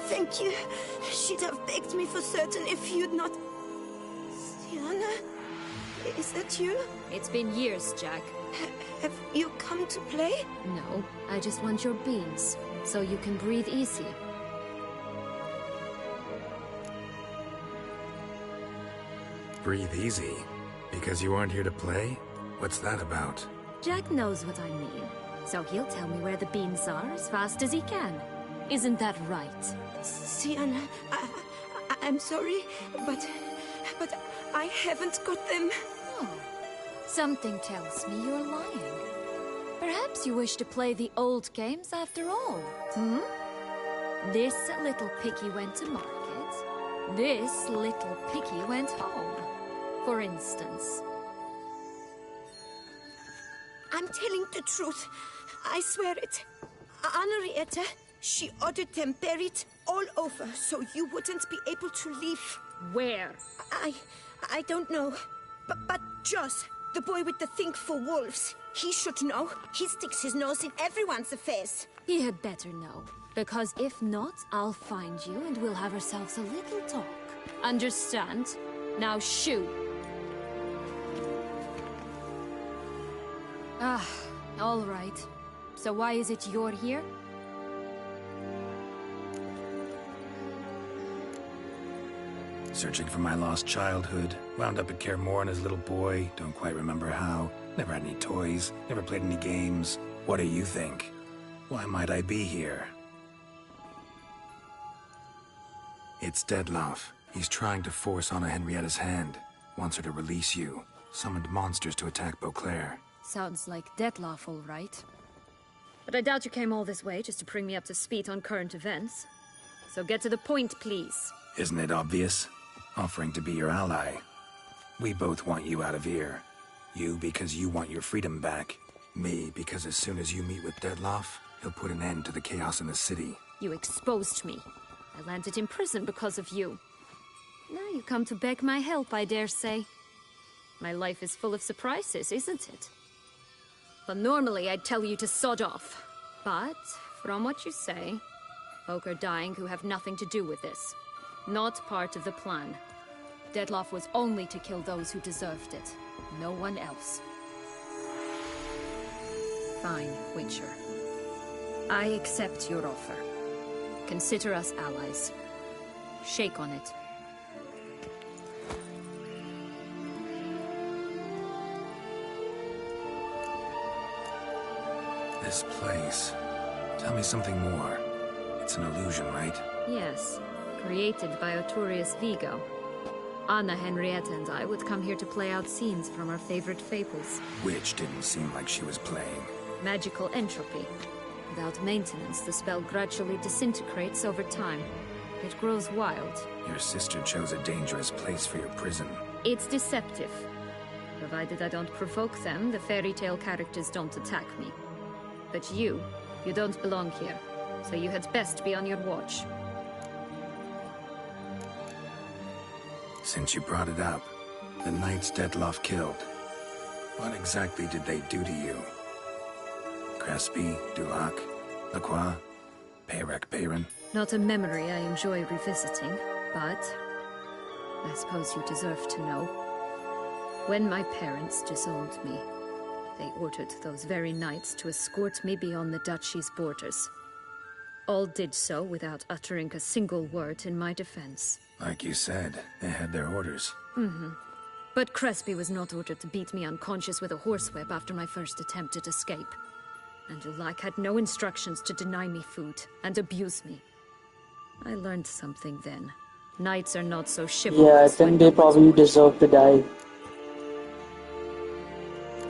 Thank you. She'd have begged me for certain if you'd not... Sienna? Is that you? It's been years, Jack. Have you come to play? No, I just want your beans, so you can breathe easy. Breathe easy? Because you aren't here to play? What's that about? Jack knows what I mean, so he'll tell me where the beans are as fast as he can. Isn't that right? Sienna, I'm sorry, but I haven't got them. Oh, something tells me you're lying. Perhaps you wish to play the old games after all, hmm? This little piggy went to market. This little piggy went home, for instance. I'm telling the truth. I swear it. Henrietta, she ordered them buried all over so you wouldn't be able to leave. Where? I don't know. But Joss, the boy with the thing for wolves, he should know. He sticks his nose in everyone's affairs. He had better know. Because if not, I'll find you and we'll have ourselves a little talk. Understand? Now shoo! Ah, all right. So why is it you're here? Searching for my lost childhood. Wound up at Kaer Morhen as a little boy. Don't quite remember how. Never had any toys. Never played any games. What do you think? Why might I be here? It's Dettlaff. He's trying to force Anna Henrietta's hand. Wants her to release you. Summoned monsters to attack Beauclair. Sounds like Dettlaff, all right. But I doubt you came all this way just to bring me up to speed on current events. So get to the point, please. Isn't it obvious? Offering to be your ally. We both want you out of here. You because you want your freedom back. Me because as soon as you meet with Dettlaff, he'll put an end to the chaos in the city. You exposed me. I landed in prison because of you. Now you come to beg my help, I dare say. My life is full of surprises, isn't it? But normally I'd tell you to sod off. But, from what you say, folk are dying who have nothing to do with this. Not part of the plan. Dettlaff was only to kill those who deserved it. No one else. Fine, Witcher. I accept your offer. Consider us allies. Shake on it. This place. Tell me something more. It's an illusion, right? Yes. Created by Arturius Vigo. Anna Henrietta and I would come here to play out scenes from our favorite fables. Which didn't seem like she was playing. Magical entropy. Without maintenance, the spell gradually disintegrates over time. It grows wild. Your sister chose a dangerous place for your prison. It's deceptive. Provided I don't provoke them, the fairy tale characters don't attack me. But you don't belong here. So you had best be on your watch. Since you brought it up, the knights Dettlaff killed. What exactly did they do to you? Crespi, Dulac, Lacroix, Peyrac Peyran? Not a memory I enjoy revisiting, but I suppose you deserve to know. When my parents disowned me, they ordered those very knights to escort me beyond the duchy's borders. All did so without uttering a single word in my defense. Like you said, they had their orders. But Crespi was not ordered to beat me unconscious with a horsewhip after my first attempt at escape. And Ulak had no instructions to deny me food and abuse me. I learned something then. Knights are not so chivalrous. Yeah, I think they probably deserve to die.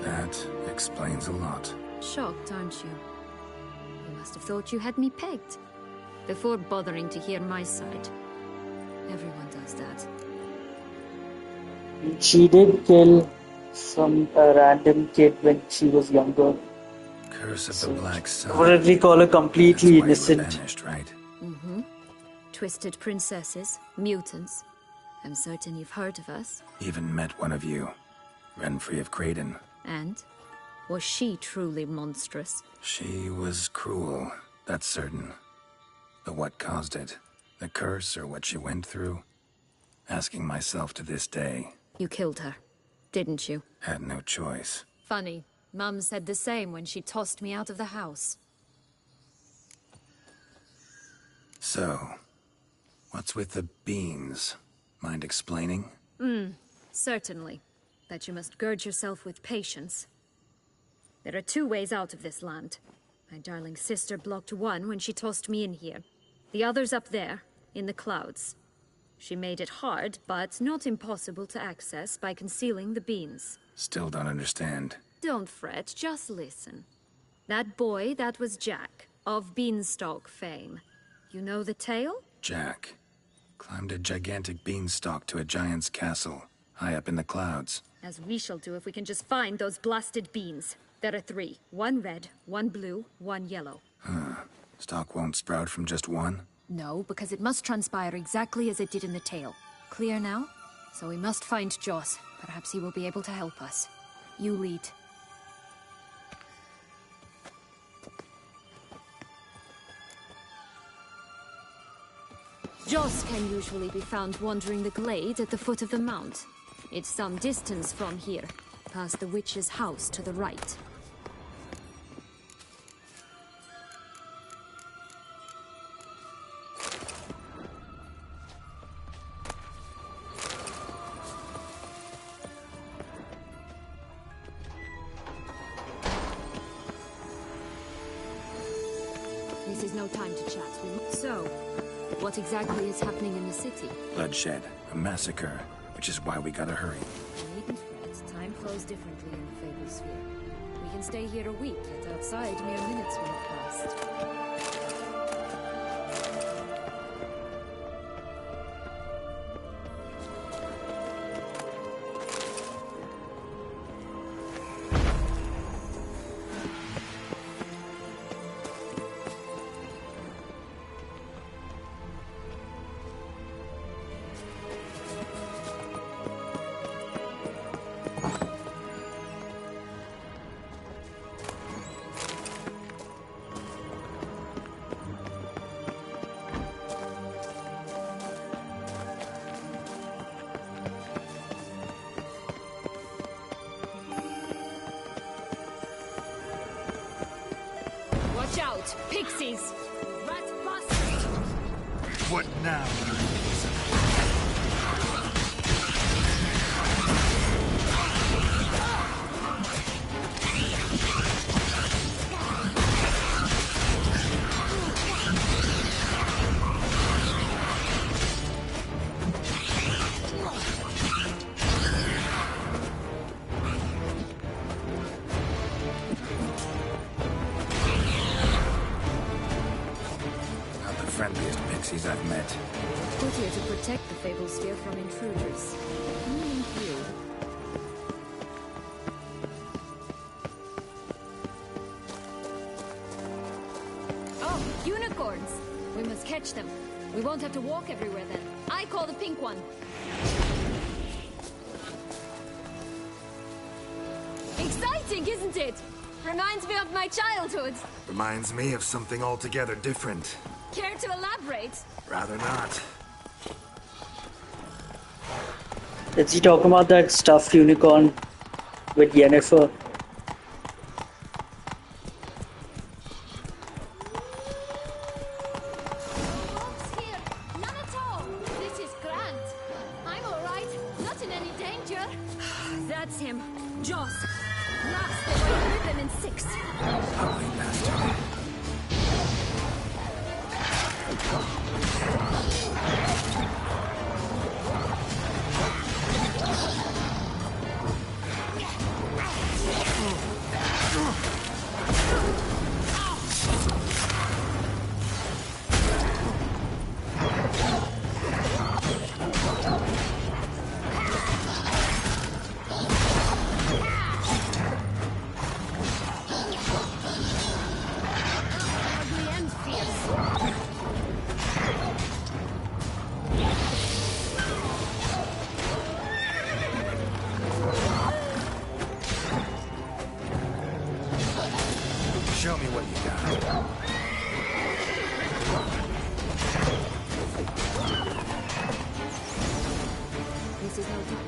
That explains a lot. Shocked, aren't you? You must have thought you had me pegged. Before bothering to hear my side. Everyone does that. She did kill some random kid when she was younger. Curse of the Black Sun. Wouldn't we call her completely innocent? Vanished, right? Twisted princesses, mutants. I'm certain you've heard of us. Even met one of you. Renfri of Creighton. And? Was she truly monstrous? She was cruel, that's certain. But what caused it? The curse or what she went through? Asking myself to this day. You killed her, didn't you? Had no choice. Funny. Mum said the same when she tossed me out of the house. So, what's with the beans? Mind explaining? Certainly. That you must gird yourself with patience. There are two ways out of this land. My darling sister blocked one when she tossed me in here. The other's up there, in the clouds. She made it hard, but not impossible to access by concealing the beans. Still don't understand. Don't fret, just listen. That boy, that was Jack, of Beanstalk fame. You know the tale? Jack climbed a gigantic beanstalk to a giant's castle, high up in the clouds. As we shall do if we can just find those blasted beans. There are 3. 1 red, 1 blue, 1 yellow. Stalk won't sprout from just one? No, because it must transpire exactly as it did in the tale. Clear now? So we must find Joss. Perhaps he will be able to help us. You lead. Joss can usually be found wandering the glade at the foot of the mount. It's some distance from here, past the witch's house to the right. This is no time to chat. So, what exactly is happening in the city? Bloodshed, a massacre, which is why we gotta hurry. You needn't fret. Time flows differently in the Fable Sphere. We can stay here a week, yet outside mere minutes will have passed. Watch out! Pixies! Rat bastard! What now? Not the friendliest pixies I've met. Put here to protect the Fable Sphere from intruders. Meaning you. Oh, unicorns! We must catch them. We won't have to walk everywhere then. I call the pink one. Exciting, isn't it? Reminds me of my childhood. Reminds me of something altogether different. Care to elaborate? Rather not. Is he talking about that stuffed unicorn with Yennefer? Wolves here. None at all. This is grand. I'm all right. Not in any danger. That's him. Joss. Last they were 11 and 6. Ugly bastard. Ugly and fierce. Show me what you got. This is no time.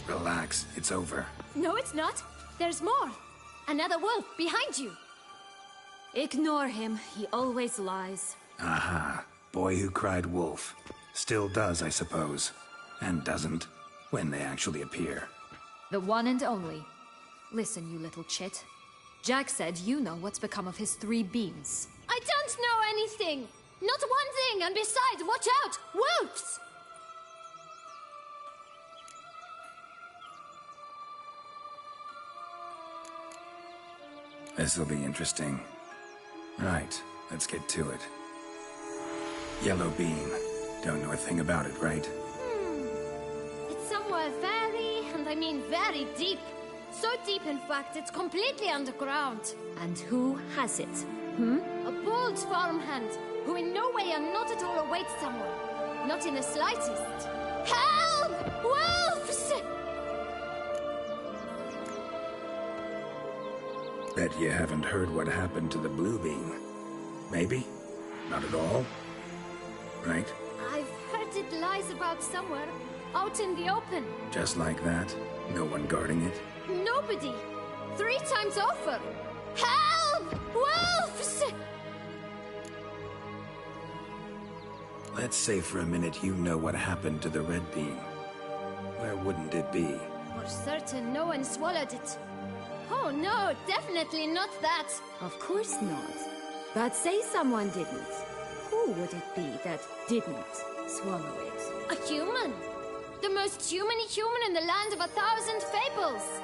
Relax, it's over. No, it's not. There's more. Another wolf behind you. Ignore him. He always lies. Aha. Boy who cried wolf. Still does, I suppose. And doesn't, when they actually appear. The one and only. Listen, you little chit. Jack said you know what's become of his 3 beams. I don't know anything! Not one thing, and besides, watch out! Wolves! This'll be interesting. Right, let's get to it. Yellow beam. Don't know a thing about it, right? It's somewhere very, and I mean very deep. So deep, in fact, it's completely underground. And who has it? A bold farmhand, who in no way and not at all awaits someone. Not in the slightest. Help! Wolves! Bet you haven't heard what happened to the blue beam. Maybe? Not at all? Right? I've heard it lies about somewhere, out in the open. Just like that? No one guarding it? Nobody! 3 times over! Help! Wolves! Let's say for a minute you know what happened to the red beam. Where wouldn't it be? For certain, no one swallowed it. Oh no, definitely not that. Of course not. But say someone didn't. Who would it be that didn't swallow it? A human. The most humany human in the land of 1,000 fables.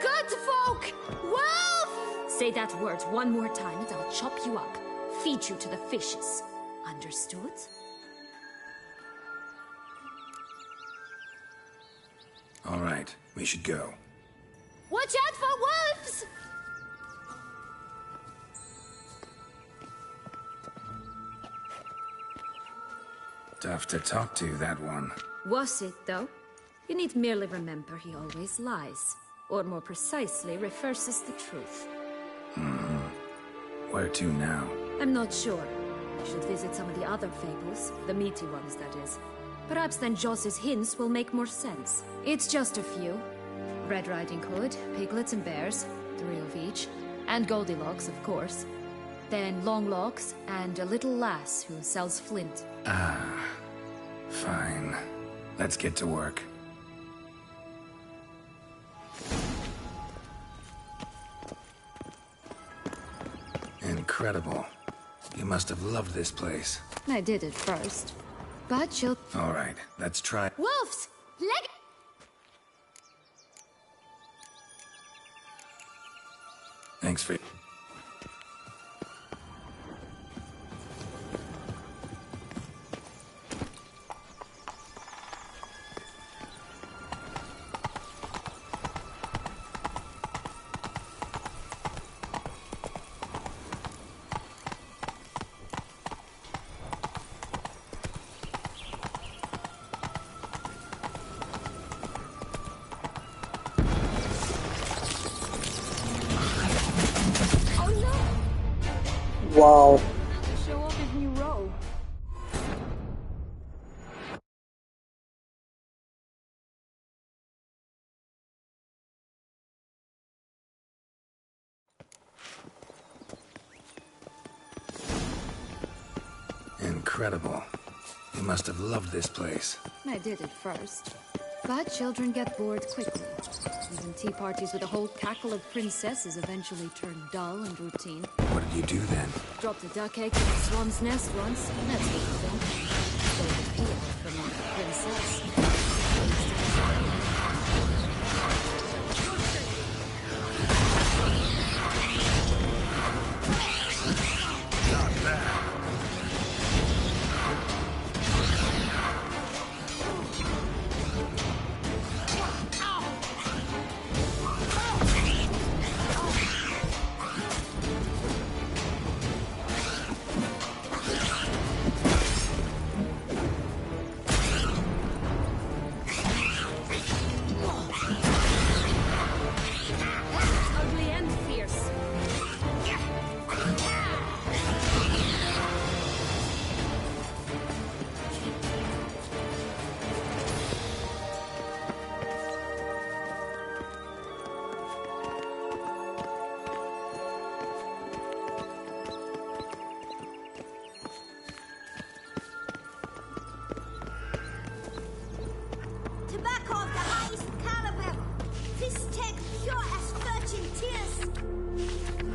Good folk! Wolf! Say that word one more time and I'll chop you up. Feed you to the fishes. Understood? All right, we should go. Watch out for wolves! Tough to talk to, that one. Was it, though? You need merely remember he always lies. Or more precisely, reverses the truth. Where to now? I'm not sure. I should visit some of the other fables, the meaty ones, that is. Perhaps then Joss's hints will make more sense. It's just a few. Red Riding Hood, piglets and bears, 3 of each. And Goldilocks, of course. Then Longlocks, and a little lass who sells flint. Fine. Let's get to work. Incredible. You must have loved this place. I did it first. But she'll... All right, let's try. Wolves! Leg... Thanks for... Wow. Show off his new robe. incredible. You must have loved this place. I did at first. But children get bored quickly. Even tea parties with a whole cackle of princesses eventually turn dull and routine. What did you do then? Dropped a duck egg in a swan's nest once. That's what you think. Stole the peel from a princess. Not bad. Ugly and fierce. Tobacco of the highest caliber. This tech pure as virgin tears.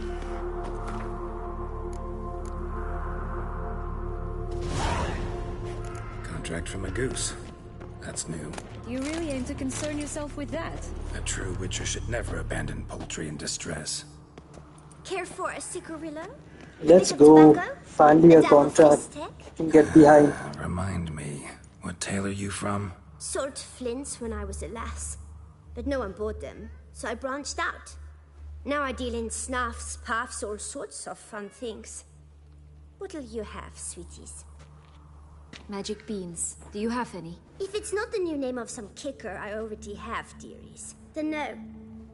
Contract from a goose. That's new. You really aim to concern yourself with that? A true witcher should never abandon poultry in distress. Care for a cigarillo? Let's Bit of go. tobacco? Finally a dab of contract. this tech? I can get behind. Remind me, what tale are you from? Sold flints when I was a lass, but no one bought them, so I branched out. Now I deal in snuffs, puffs, all sorts of fun things. What'll you have, sweeties? Magic beans. Do you have any? If it's not the new name of some kicker I already have, dearies, then no.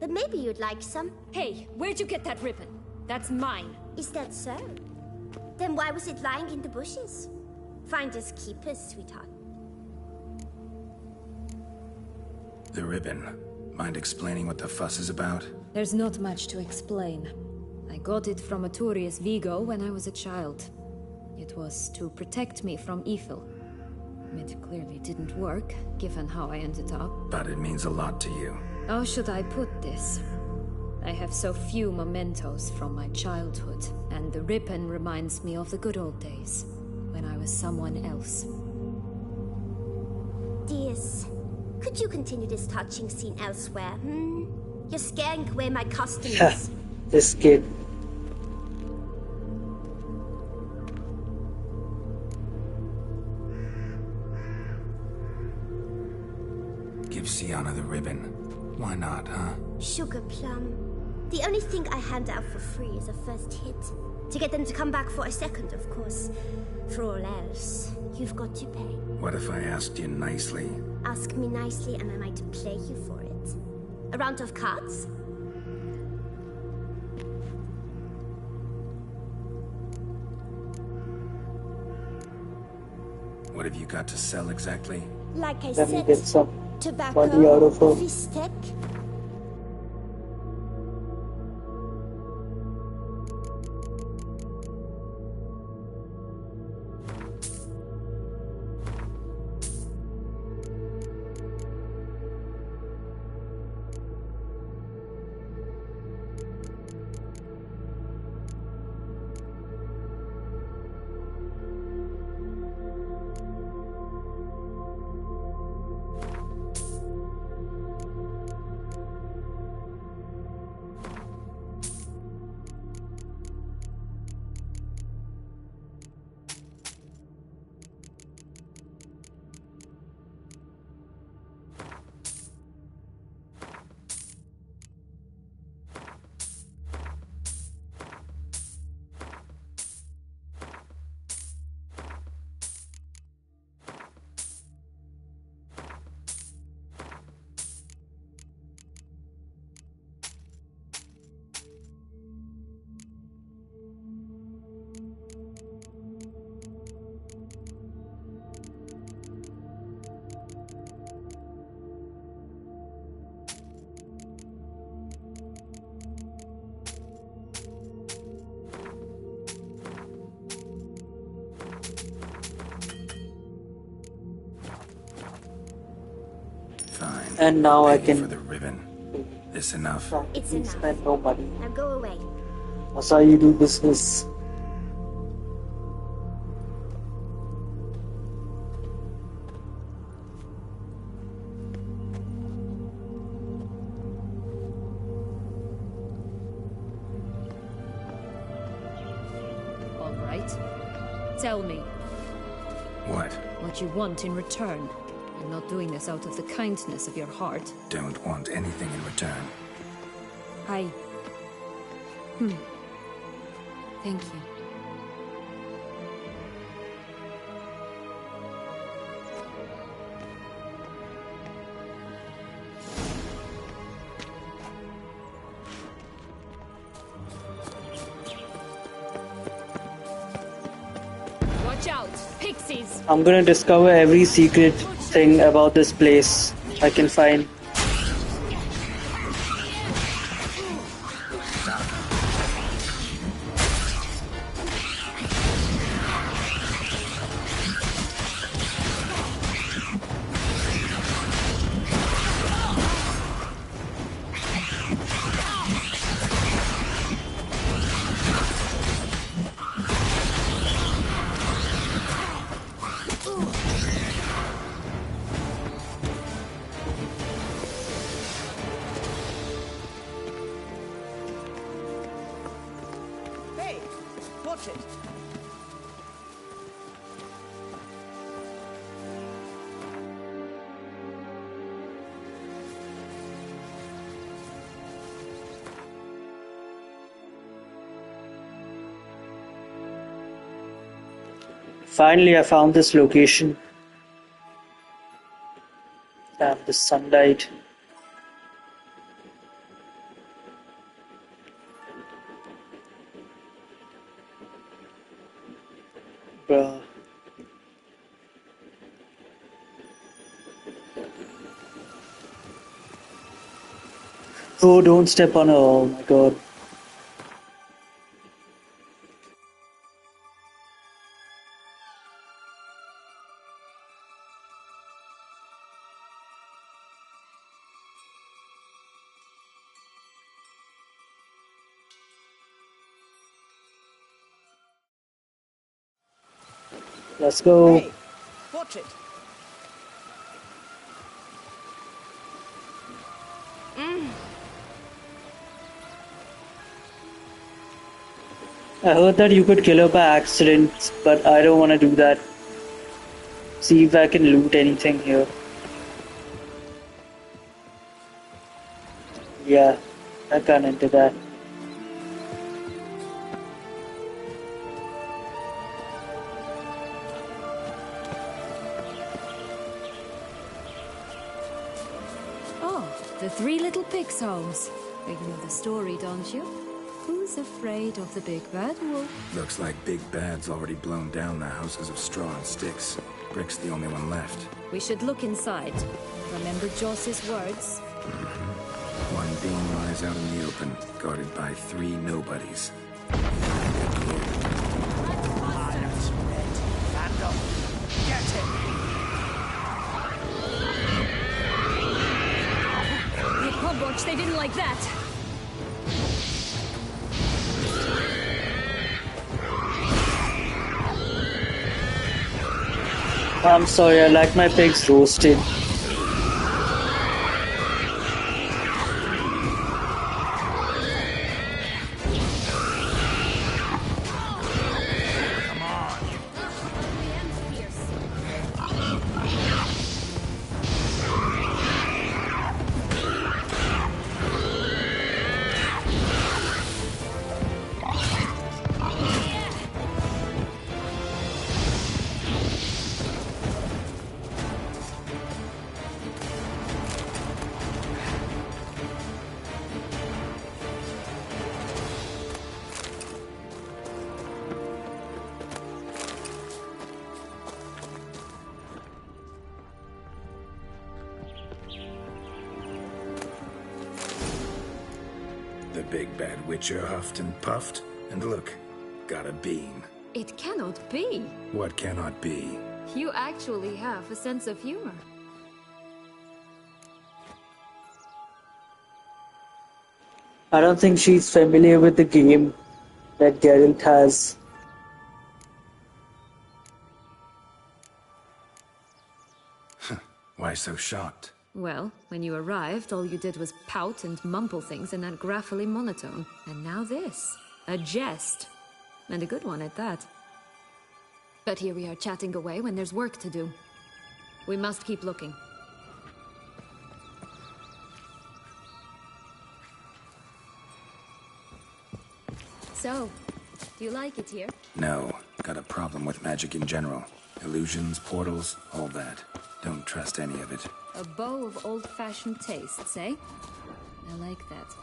But maybe you'd like some. Hey, where'd you get that ribbon? That's mine. Is that so? Then why was it lying in the bushes? Finders keepers, sweetheart. The ribbon. Mind explaining what the fuss is about? There's not much to explain. I got it from Aturius Vigo when I was a child. It was to protect me from evil. It clearly didn't work, given how I ended up. But it means a lot to you. How should I put this? I have so few mementos from my childhood, and the ribbon reminds me of the good old days, when I was someone else. Dears, could you continue this touching scene elsewhere, You're scaring away my customers. This kid. Give Sienna the ribbon. Why not, huh? Sugar plum. The only thing I hand out for free is a first hit. To get them to come back for a second, of course. For all else, you've got to pay. What if I asked you nicely? Ask me nicely and I might play you for it. A round of cards? What have you got to sell exactly? Like I Let me said, get some tobacco, money out of her. fistek. And now I Pay can for the ribbon. This enough? It's practically enough. spend no money. Now go away. That's how you do business. All right. Tell me What? what you want in return. I'm not doing this out of the kindness of your heart. Don't want anything in return. I... Thank you. Watch out! Pixies! I'm gonna discover every secret thing about this place I can find. Hey, watch it. Finally, I found this location. Damn, the sunlight. Bruh. Oh, don't step on her. Oh my god. Let's go. Hey, watch it. I heard that you could kill her by accident, but I don't want to do that. See if I can loot anything here. Yeah, I can't enter that. Oh, the Three Little Pigs homes. You know the story, don't you? Who's afraid of the big bad wolf? Looks like Big Bad's already blown down the houses of straw and sticks. Brick's the only one left. We should look inside. Remember Joss's words? One beam lies out in the open, guarded by 3 nobodies. Pirate's red. Vandal. Get him. The Hogwarts, they didn't like that. I'm sorry, I like my pigs roasted. The big bad witcher huffed and puffed, and look, got a beam. It cannot be. What cannot be? You actually have a sense of humor. I don't think she's familiar with the game that Geralt has. Why so shocked? Well, when you arrived, all you did was pout and mumble things in that graphily monotone. And now this. A jest. And a good one at that. But here we are chatting away when there's work to do. We must keep looking. So, do you like it here? No, got a problem with magic in general. Illusions, portals, all that. Don't trust any of it. A bow of old-fashioned tastes, eh? I like that.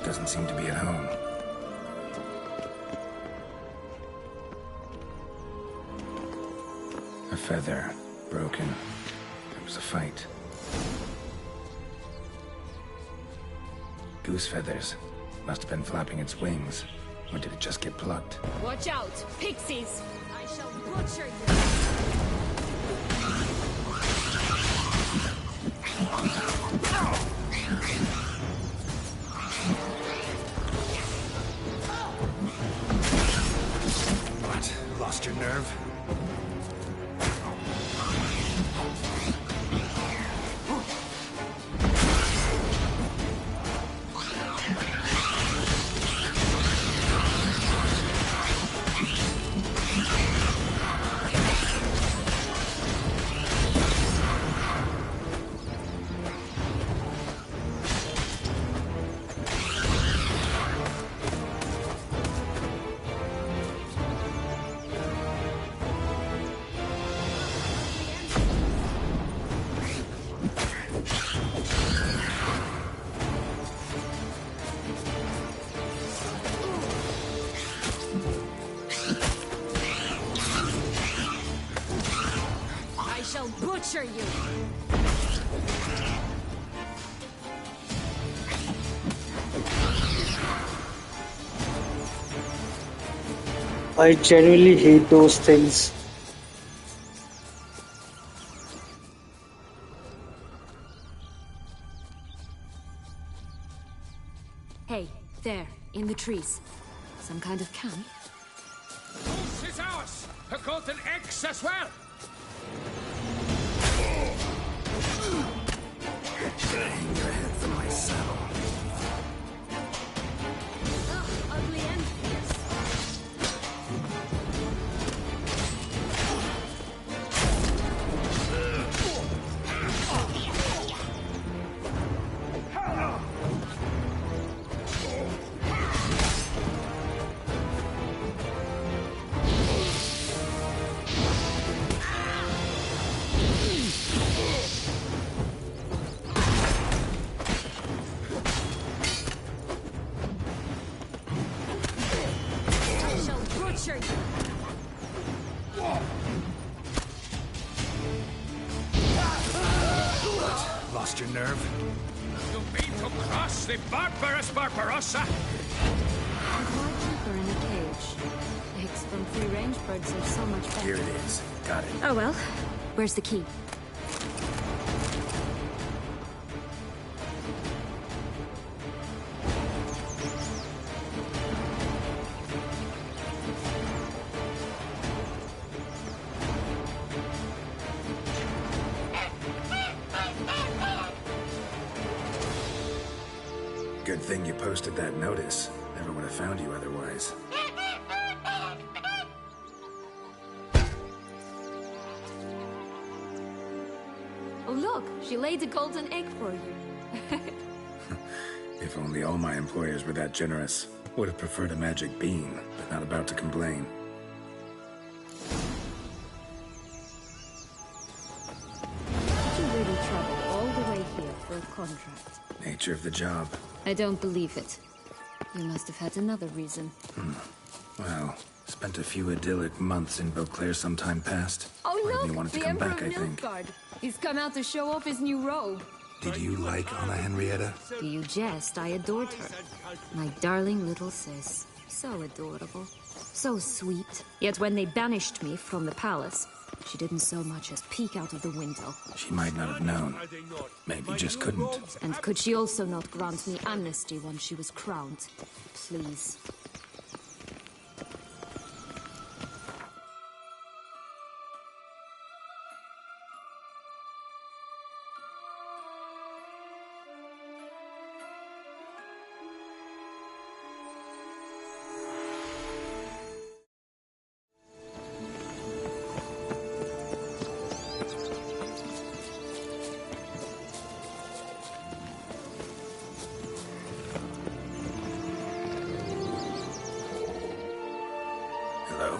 Doesn't seem to be at home. A feather. Broken. There was a fight. Goose feathers. Must have been flapping its wings. Or did it just get plucked? Watch out! Pixies! I shall butcher you! What? Lost your nerve? I shall butcher you! I genuinely hate those things. Hey, there, in the trees. Some kind of camp? This is ours! A golden eggs as well! Hang your head from my saddle. Ugh, ugly and fierce. I shall butcher you! Lost your nerve? You mean to cross the barbarous Barbarossa? I'm quite cheaper in a cage. Eggs from free-range birds are so much better. Here it is. Got it. Oh well. Where's the key? Good thing you posted that notice. Never would have found you otherwise. Oh look, she laid a golden egg for you. If only all my employers were that generous. Would have preferred a magic bean, but not about to complain. Did you really travel all the way here for a contract? Nature of the job. I don't believe it. You must have had another reason. Well, spent a few idyllic months in Beauclair some time past. Oh Finally look, wanted to the come Emperor back, I of think. Nilfgaard. He's come out to show off his new robe. Did you like Anna Henrietta? Do you jest? I adored her. My darling little sis. So adorable. So sweet. Yet when they banished me from the palace, she didn't so much as peek out of the window. She might not have known. Maybe just couldn't. And could she also not grant me amnesty once she was crowned? Please. Hello?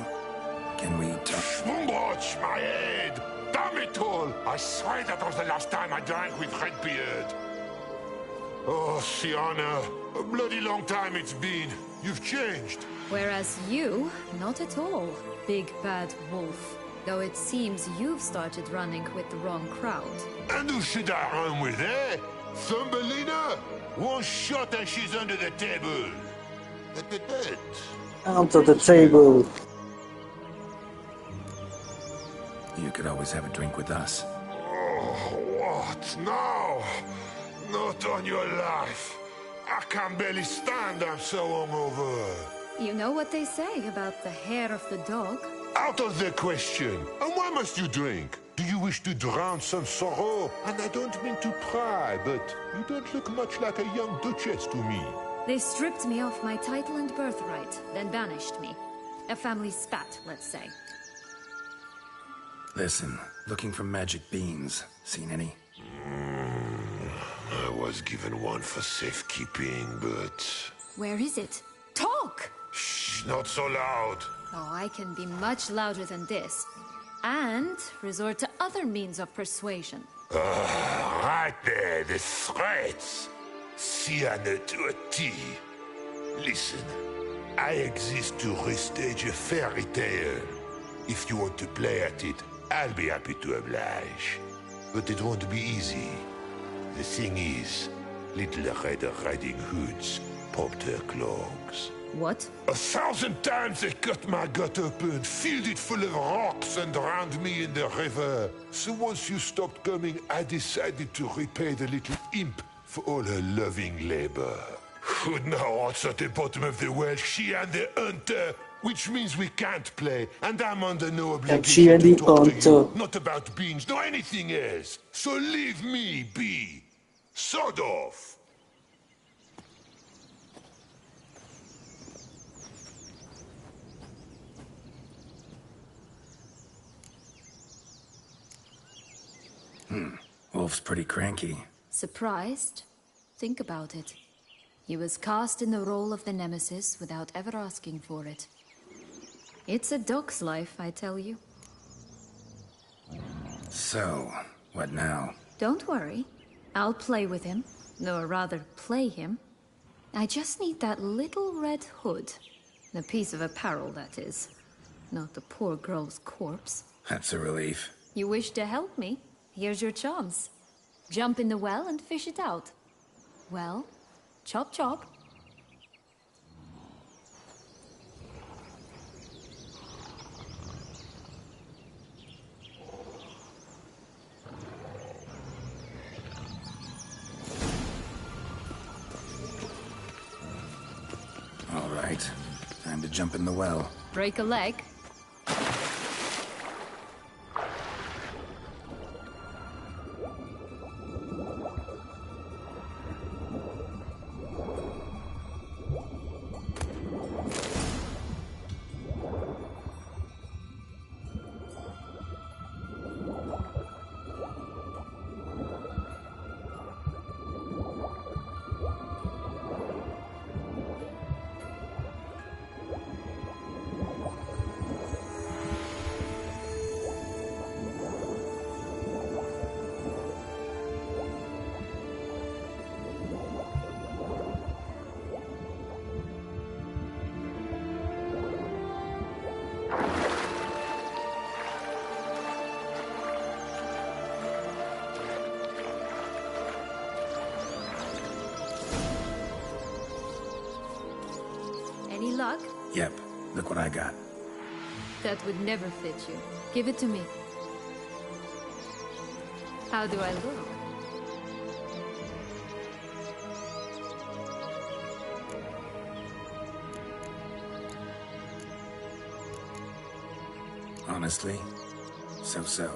Can we talk? Watch my head! Damn it all! I swear that was the last time I drank with Redbeard. Oh, Sienna, a bloody long time it's been. You've changed. Whereas you, not at all, big bad wolf. Though it seems you've started running with the wrong crowd. And who should I run with, eh? Thumbelina? One shot and she's under the table. Onto the table. You could always have a drink with us. Oh, what now? Not on your life. I can barely stand, I'm so hungover. You know what they say about the hair of the dog? Out of the question. And why must you drink? Do you wish to drown some sorrow? And I don't mean to pry, but you don't look much like a young duchess to me. They stripped me of my title and birthright, then banished me. A family spat, let's say. Listen, looking for magic beans. Seen any? I was given one for safekeeping, but... Where is it? Talk! Shh, not so loud. Oh, I can be much louder than this. And resort to other means of persuasion. Right there, the threats. Sienna to a T. Listen, I exist to restage a fairy tale. If you want to play at it, I'll be happy to oblige. But it won't be easy. The thing is, Little Red Riding Hoods popped her clogs. What? 1,000 times they cut my gut open, filled it full of rocks and drowned me in the river. So once you stopped coming, I decided to repay the little imp for all her loving labor. Who now what's at the bottom of the well? She and the hunter, which means we can't play, and I'm under no obligation to talk to you. Not about beans, nor anything else. So leave me be. Sod off. Wolf's pretty cranky. Surprised? Think about it. He was cast in the role of the Nemesis without ever asking for it. It's a dog's life, I tell you. So, what now? Don't worry. I'll play with him. Or rather, play him. I just need that little red hood. The piece of apparel, that is. Not the poor girl's corpse. That's a relief. You wish to help me? Here's your chance. Jump in the well and fish it out. Well, chop chop. All right. Time to jump in the well. Break a leg. luck? Yep, look what I got. That would never fit you. Give it to me. How do I look? Honestly, so-so.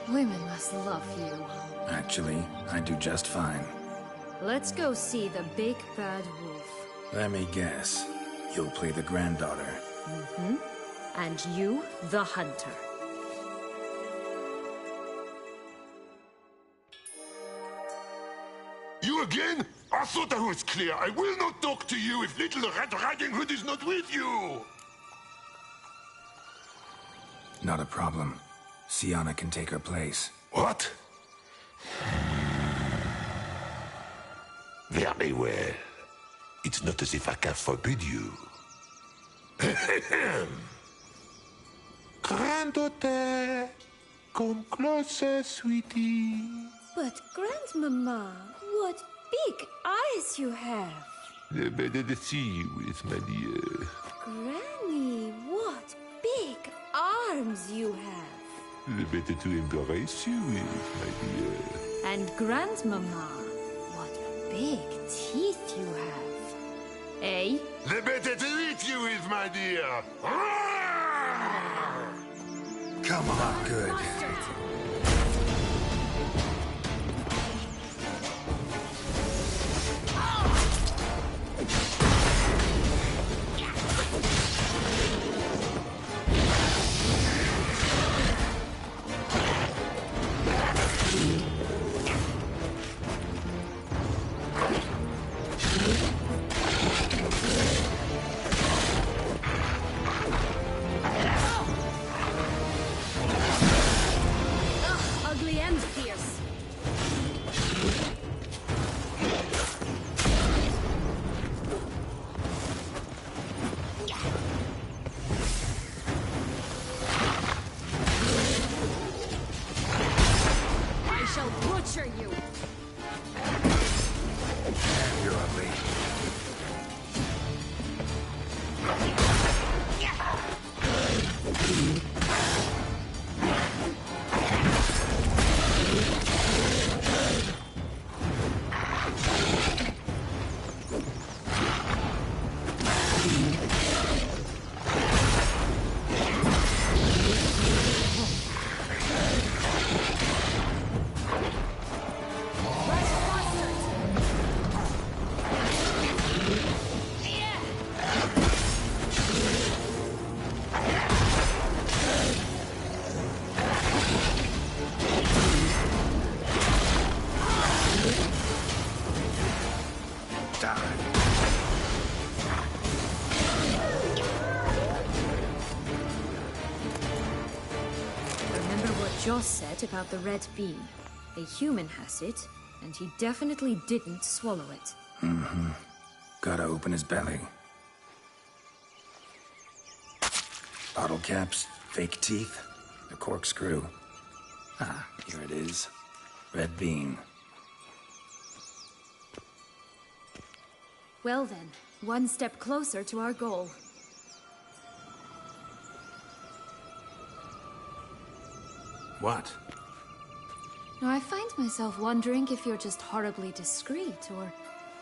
Women must love you. Actually, I do just fine. Let's go see the big bad wolf. Let me guess. You'll play the granddaughter. Mm-hmm. And you, the hunter. You again? I thought I was clear. I will not talk to you if Little Red Riding Hood is not with you! Not a problem. Syanna can take her place. What? Very well. It's not as if I can forbid you. Granddaughter, come closer, sweetie. But Grandmama, what big eyes you have. The better to see you with, my dear. Granny, what big arms you have. The better to embrace you with, my dear. And Grandmama, what big teeth you have. Eh? The better to eat you with, my dear. Come on, good. Ugly and fierce. I shall butcher you. You're ugly. Remember what Joss said about the red bean. A human has it, and he definitely didn't swallow it. Mm-hmm. Gotta open his belly. Bottle caps, fake teeth, a corkscrew. Ah, here it is. Red bean. Well then, one step closer to our goal. What? Now, I find myself wondering if you're just horribly discreet, or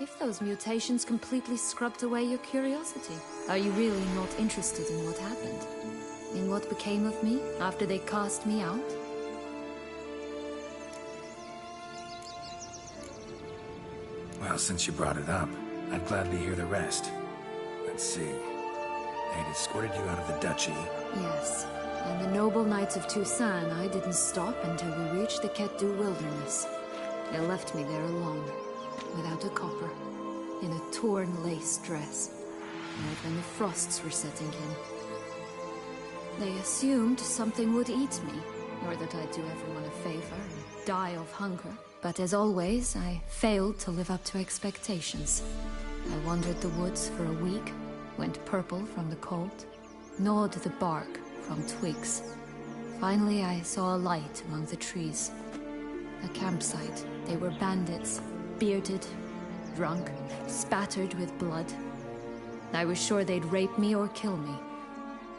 if those mutations completely scrubbed away your curiosity. Are you really not interested in what happened? In what became of me after they cast me out? Well, since you brought it up, I'd gladly hear the rest. Let's see. They'd escorted you out of the duchy. Yes. And the noble knights of Toussaint, I didn't stop until we reached the Ketdu wilderness. They left me there alone, without a copper, in a torn lace dress, right when the frosts were setting in. They assumed something would eat me, or that I'd do everyone a favor and die of hunger. But as always, I failed to live up to expectations. I wandered the woods for a week, went purple from the cold, gnawed the bark from twigs. Finally, I saw a light among the trees. A campsite. They were bandits, bearded, drunk, spattered with blood. I was sure they'd rape me or kill me.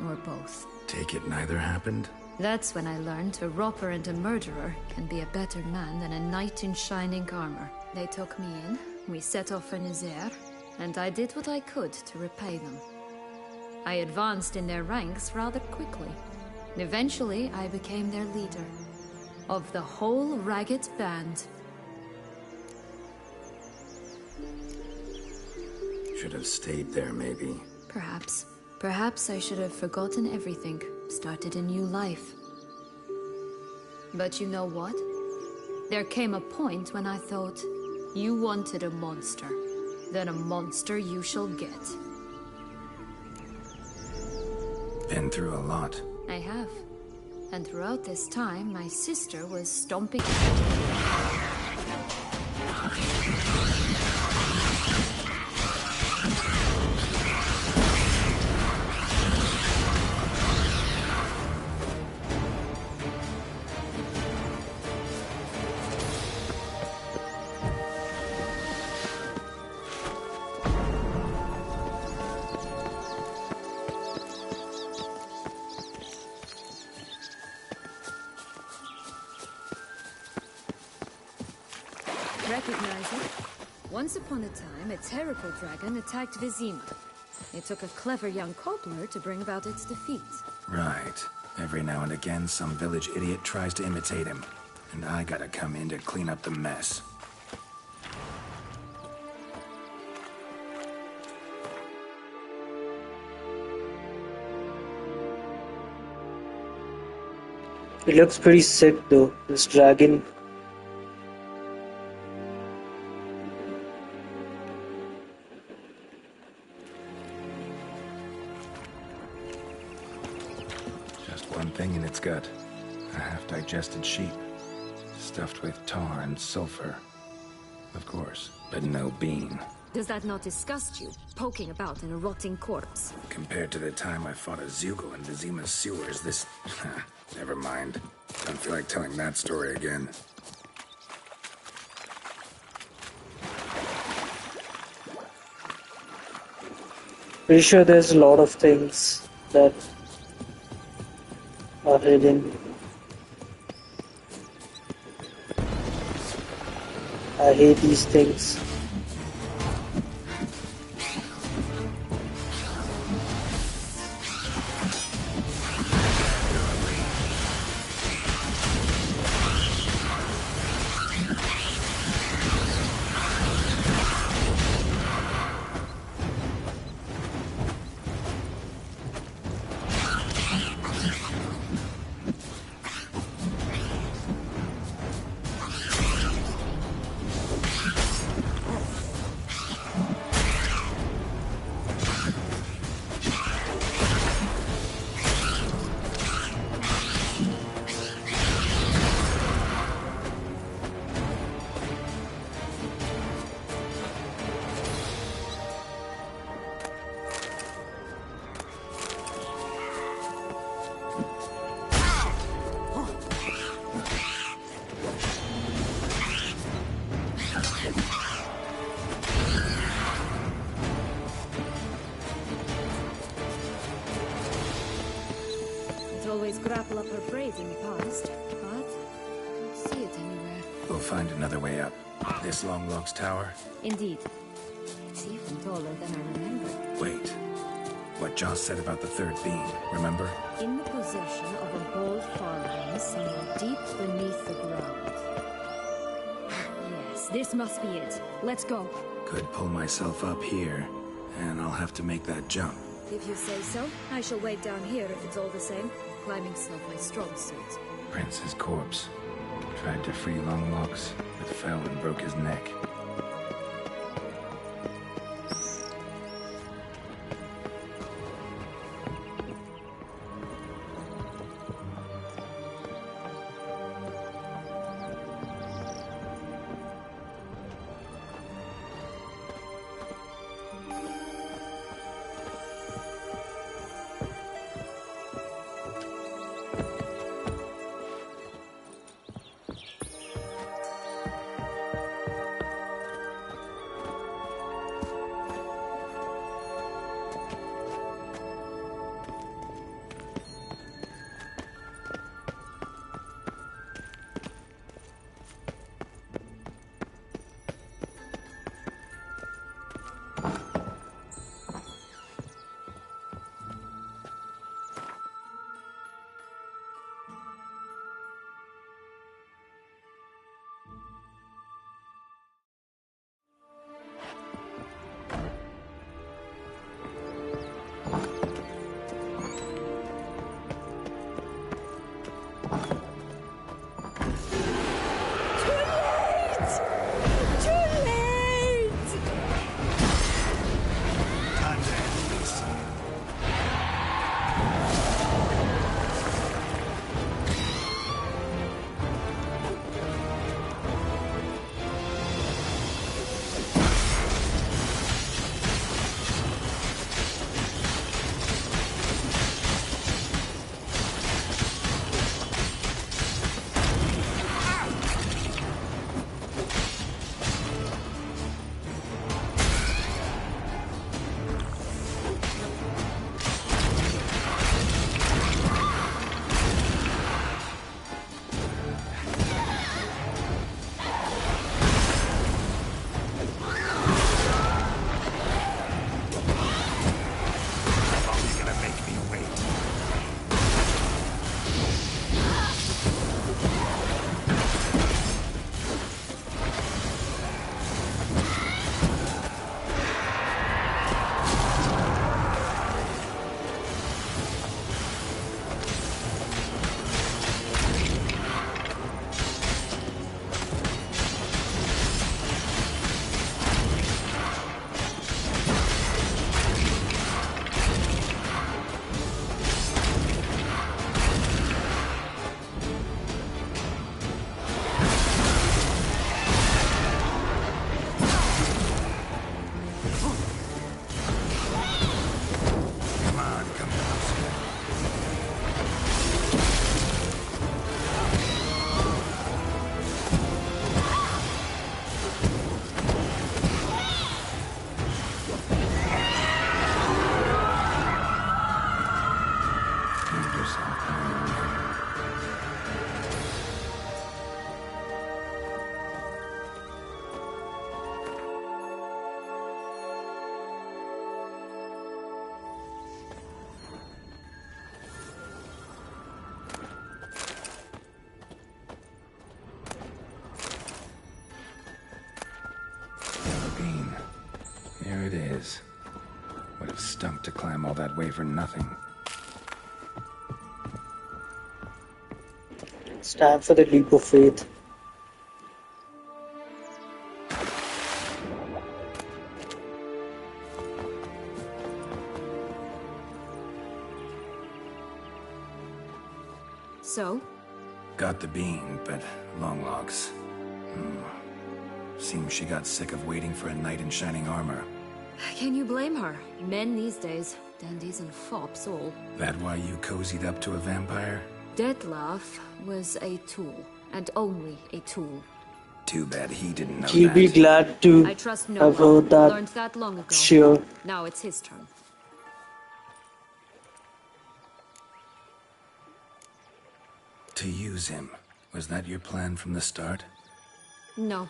Or both. Take it neither happened? That's when I learned a robber and a murderer can be a better man than a knight in shining armor. They took me in, we set off for Nazaire, and I did what I could to repay them. I advanced in their ranks rather quickly. Eventually, I became their leader. Of the whole ragged band. Should have stayed there, maybe. Perhaps. Perhaps I should have forgotten everything, started a new life. But you know what? There came a point when I thought, you wanted a monster. Then a monster you shall get. Been through a lot. I have. And throughout this time, my sister was stomping... Recognize it? Once upon a time, a terrible dragon attacked Vizima. It took a clever young cobbler to bring about its defeat. Right. Every now and again, some village idiot tries to imitate him. And I gotta come in to clean up the mess. It looks pretty sick though, this dragon. One thing in its gut. A half-digested sheep. Stuffed with tar and sulfur. Of course, but no bean. Does that not disgust you, poking about in a rotting corpse? Compared to the time I fought a Zeugl in Vizima's sewers, this... never mind. Don't feel like telling that story again. Pretty sure there's a lot of things that are hidden. I hate these things. Always grapple up her braids in the past, but I don't see it anywhere. We'll find another way up. This Longlock's tower? Indeed. It's even taller than I remembered. Wait. What Joss said about the third beam, remember? In the possession of a bold farmhand somewhere deep beneath the ground. Yes, this must be it. Let's go. Could pull myself up here, and I'll have to make that jump. If you say so, I shall wait down here if it's all the same. Climbing's not my strong suit. Prince's corpse. Tried to free Longlocks, but fell and broke his neck. bean. Here it is. Would have stunk to climb all that way for nothing. It's time for the leap of faith. So? Got the bean, but long logs. Seems she got sick of waiting for a knight in shining armor. Can you blame her? Men these days, dandies and fops all. That why you cozied up to a vampire? Dettlaff was a tool, and only a tool. Too bad he didn't know He'll that. be glad to I trust no have one. heard that. Learned that long ago. Sure. Now it's his turn. To use him. Was that your plan from the start? No.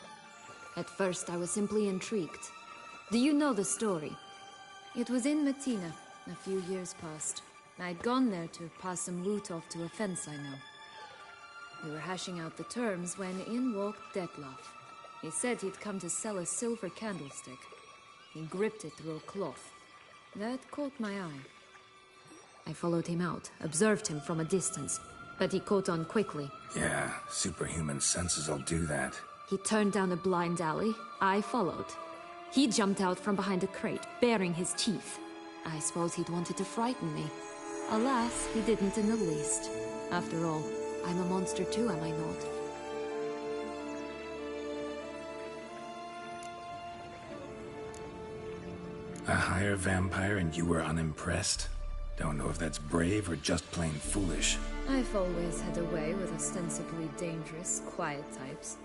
At first I was simply intrigued. Do you know the story? It was in Metina, a few years past. I'd gone there to pass some loot off to a fence I know. We were hashing out the terms when in walked Dettlaff. He said he'd come to sell a silver candlestick. He gripped it through a cloth. That caught my eye. I followed him out, observed him from a distance, but he caught on quickly. Yeah, superhuman senses will do that. He turned down a blind alley. I followed. He jumped out from behind a crate, baring his teeth. I suppose he'd wanted to frighten me. Alas, he didn't in the least. After all, I'm a monster too, am I not? A higher vampire and you were unimpressed? Don't know if that's brave or just plain foolish. I've always had a way with ostensibly dangerous, quiet types.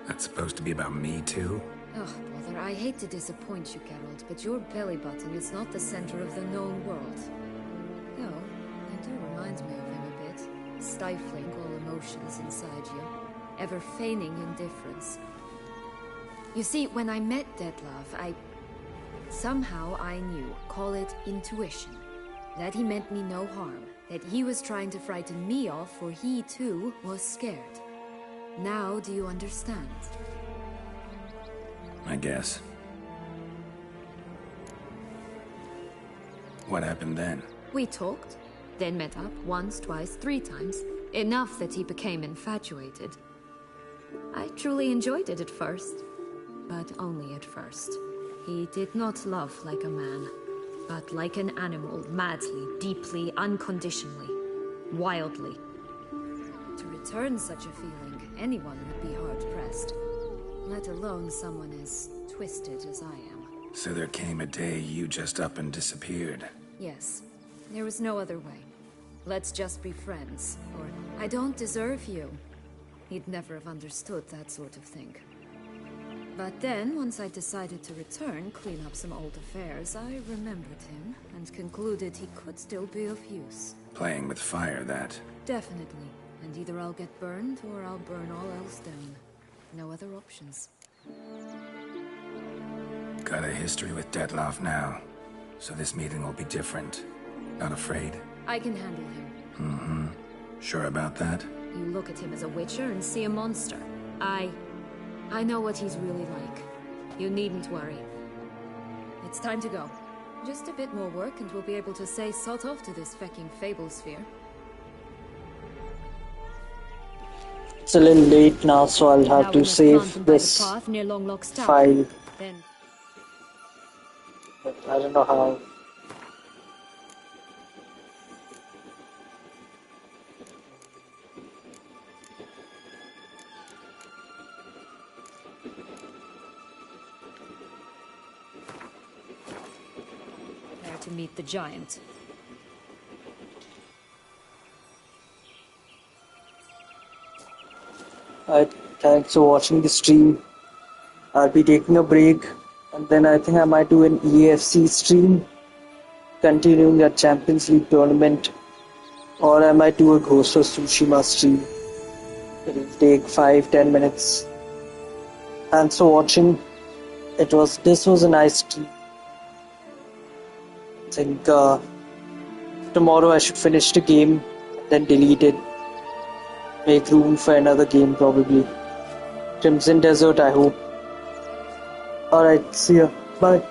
That's supposed to be about me too? Oh, brother, I hate to disappoint you, Geralt, but your belly button is not the center of the known world. Though, you do remind me of him a bit. Stifling all emotions inside you. Ever feigning indifference. You see, when I met Dettlaff, somehow I knew, call it intuition, that he meant me no harm. That he was trying to frighten me off, for he too was scared. Now do you understand? I guess. What happened then? We talked, then met up once, twice, 3 times. Enough that he became infatuated. I truly enjoyed it at first, but only at first. He did not love like a man, but like an animal, madly, deeply, unconditionally, wildly. To return such a feeling, anyone would be hard-pressed, let alone someone as twisted as I am. So there came a day you just up and disappeared. Yes, there was no other way. Let's just be friends, or I don't deserve you. He'd never have understood that sort of thing. But then, once I decided to return, clean up some old affairs, I remembered him and concluded he could still be of use. Playing with fire, that. Definitely. And either I'll get burned or I'll burn all else down. No other options. Got a history with Dettlaff now, so this meeting will be different. Not afraid? I can handle him. Mm-hmm. Sure about that? You look at him as a witcher and see a monster. I know what he's really like. You needn't worry. It's time to go. Just a bit more work and we'll be able to say sod off to this fecking fable sphere. It's a little late now, so I'll have to save this file. But I don't know how. There to meet the giant. Thanks for watching the stream. I'll be taking a break, and then I think I might do an EAFC stream, continuing a Champions League tournament, or I might do a Ghost of Tsushima stream. It'll take 5-10 minutes. Thanks for watching. This was a nice stream. I think tomorrow I should finish the game, then delete it. Make room for another game probably. Crimson Desert, I hope. Alright, see ya. Bye.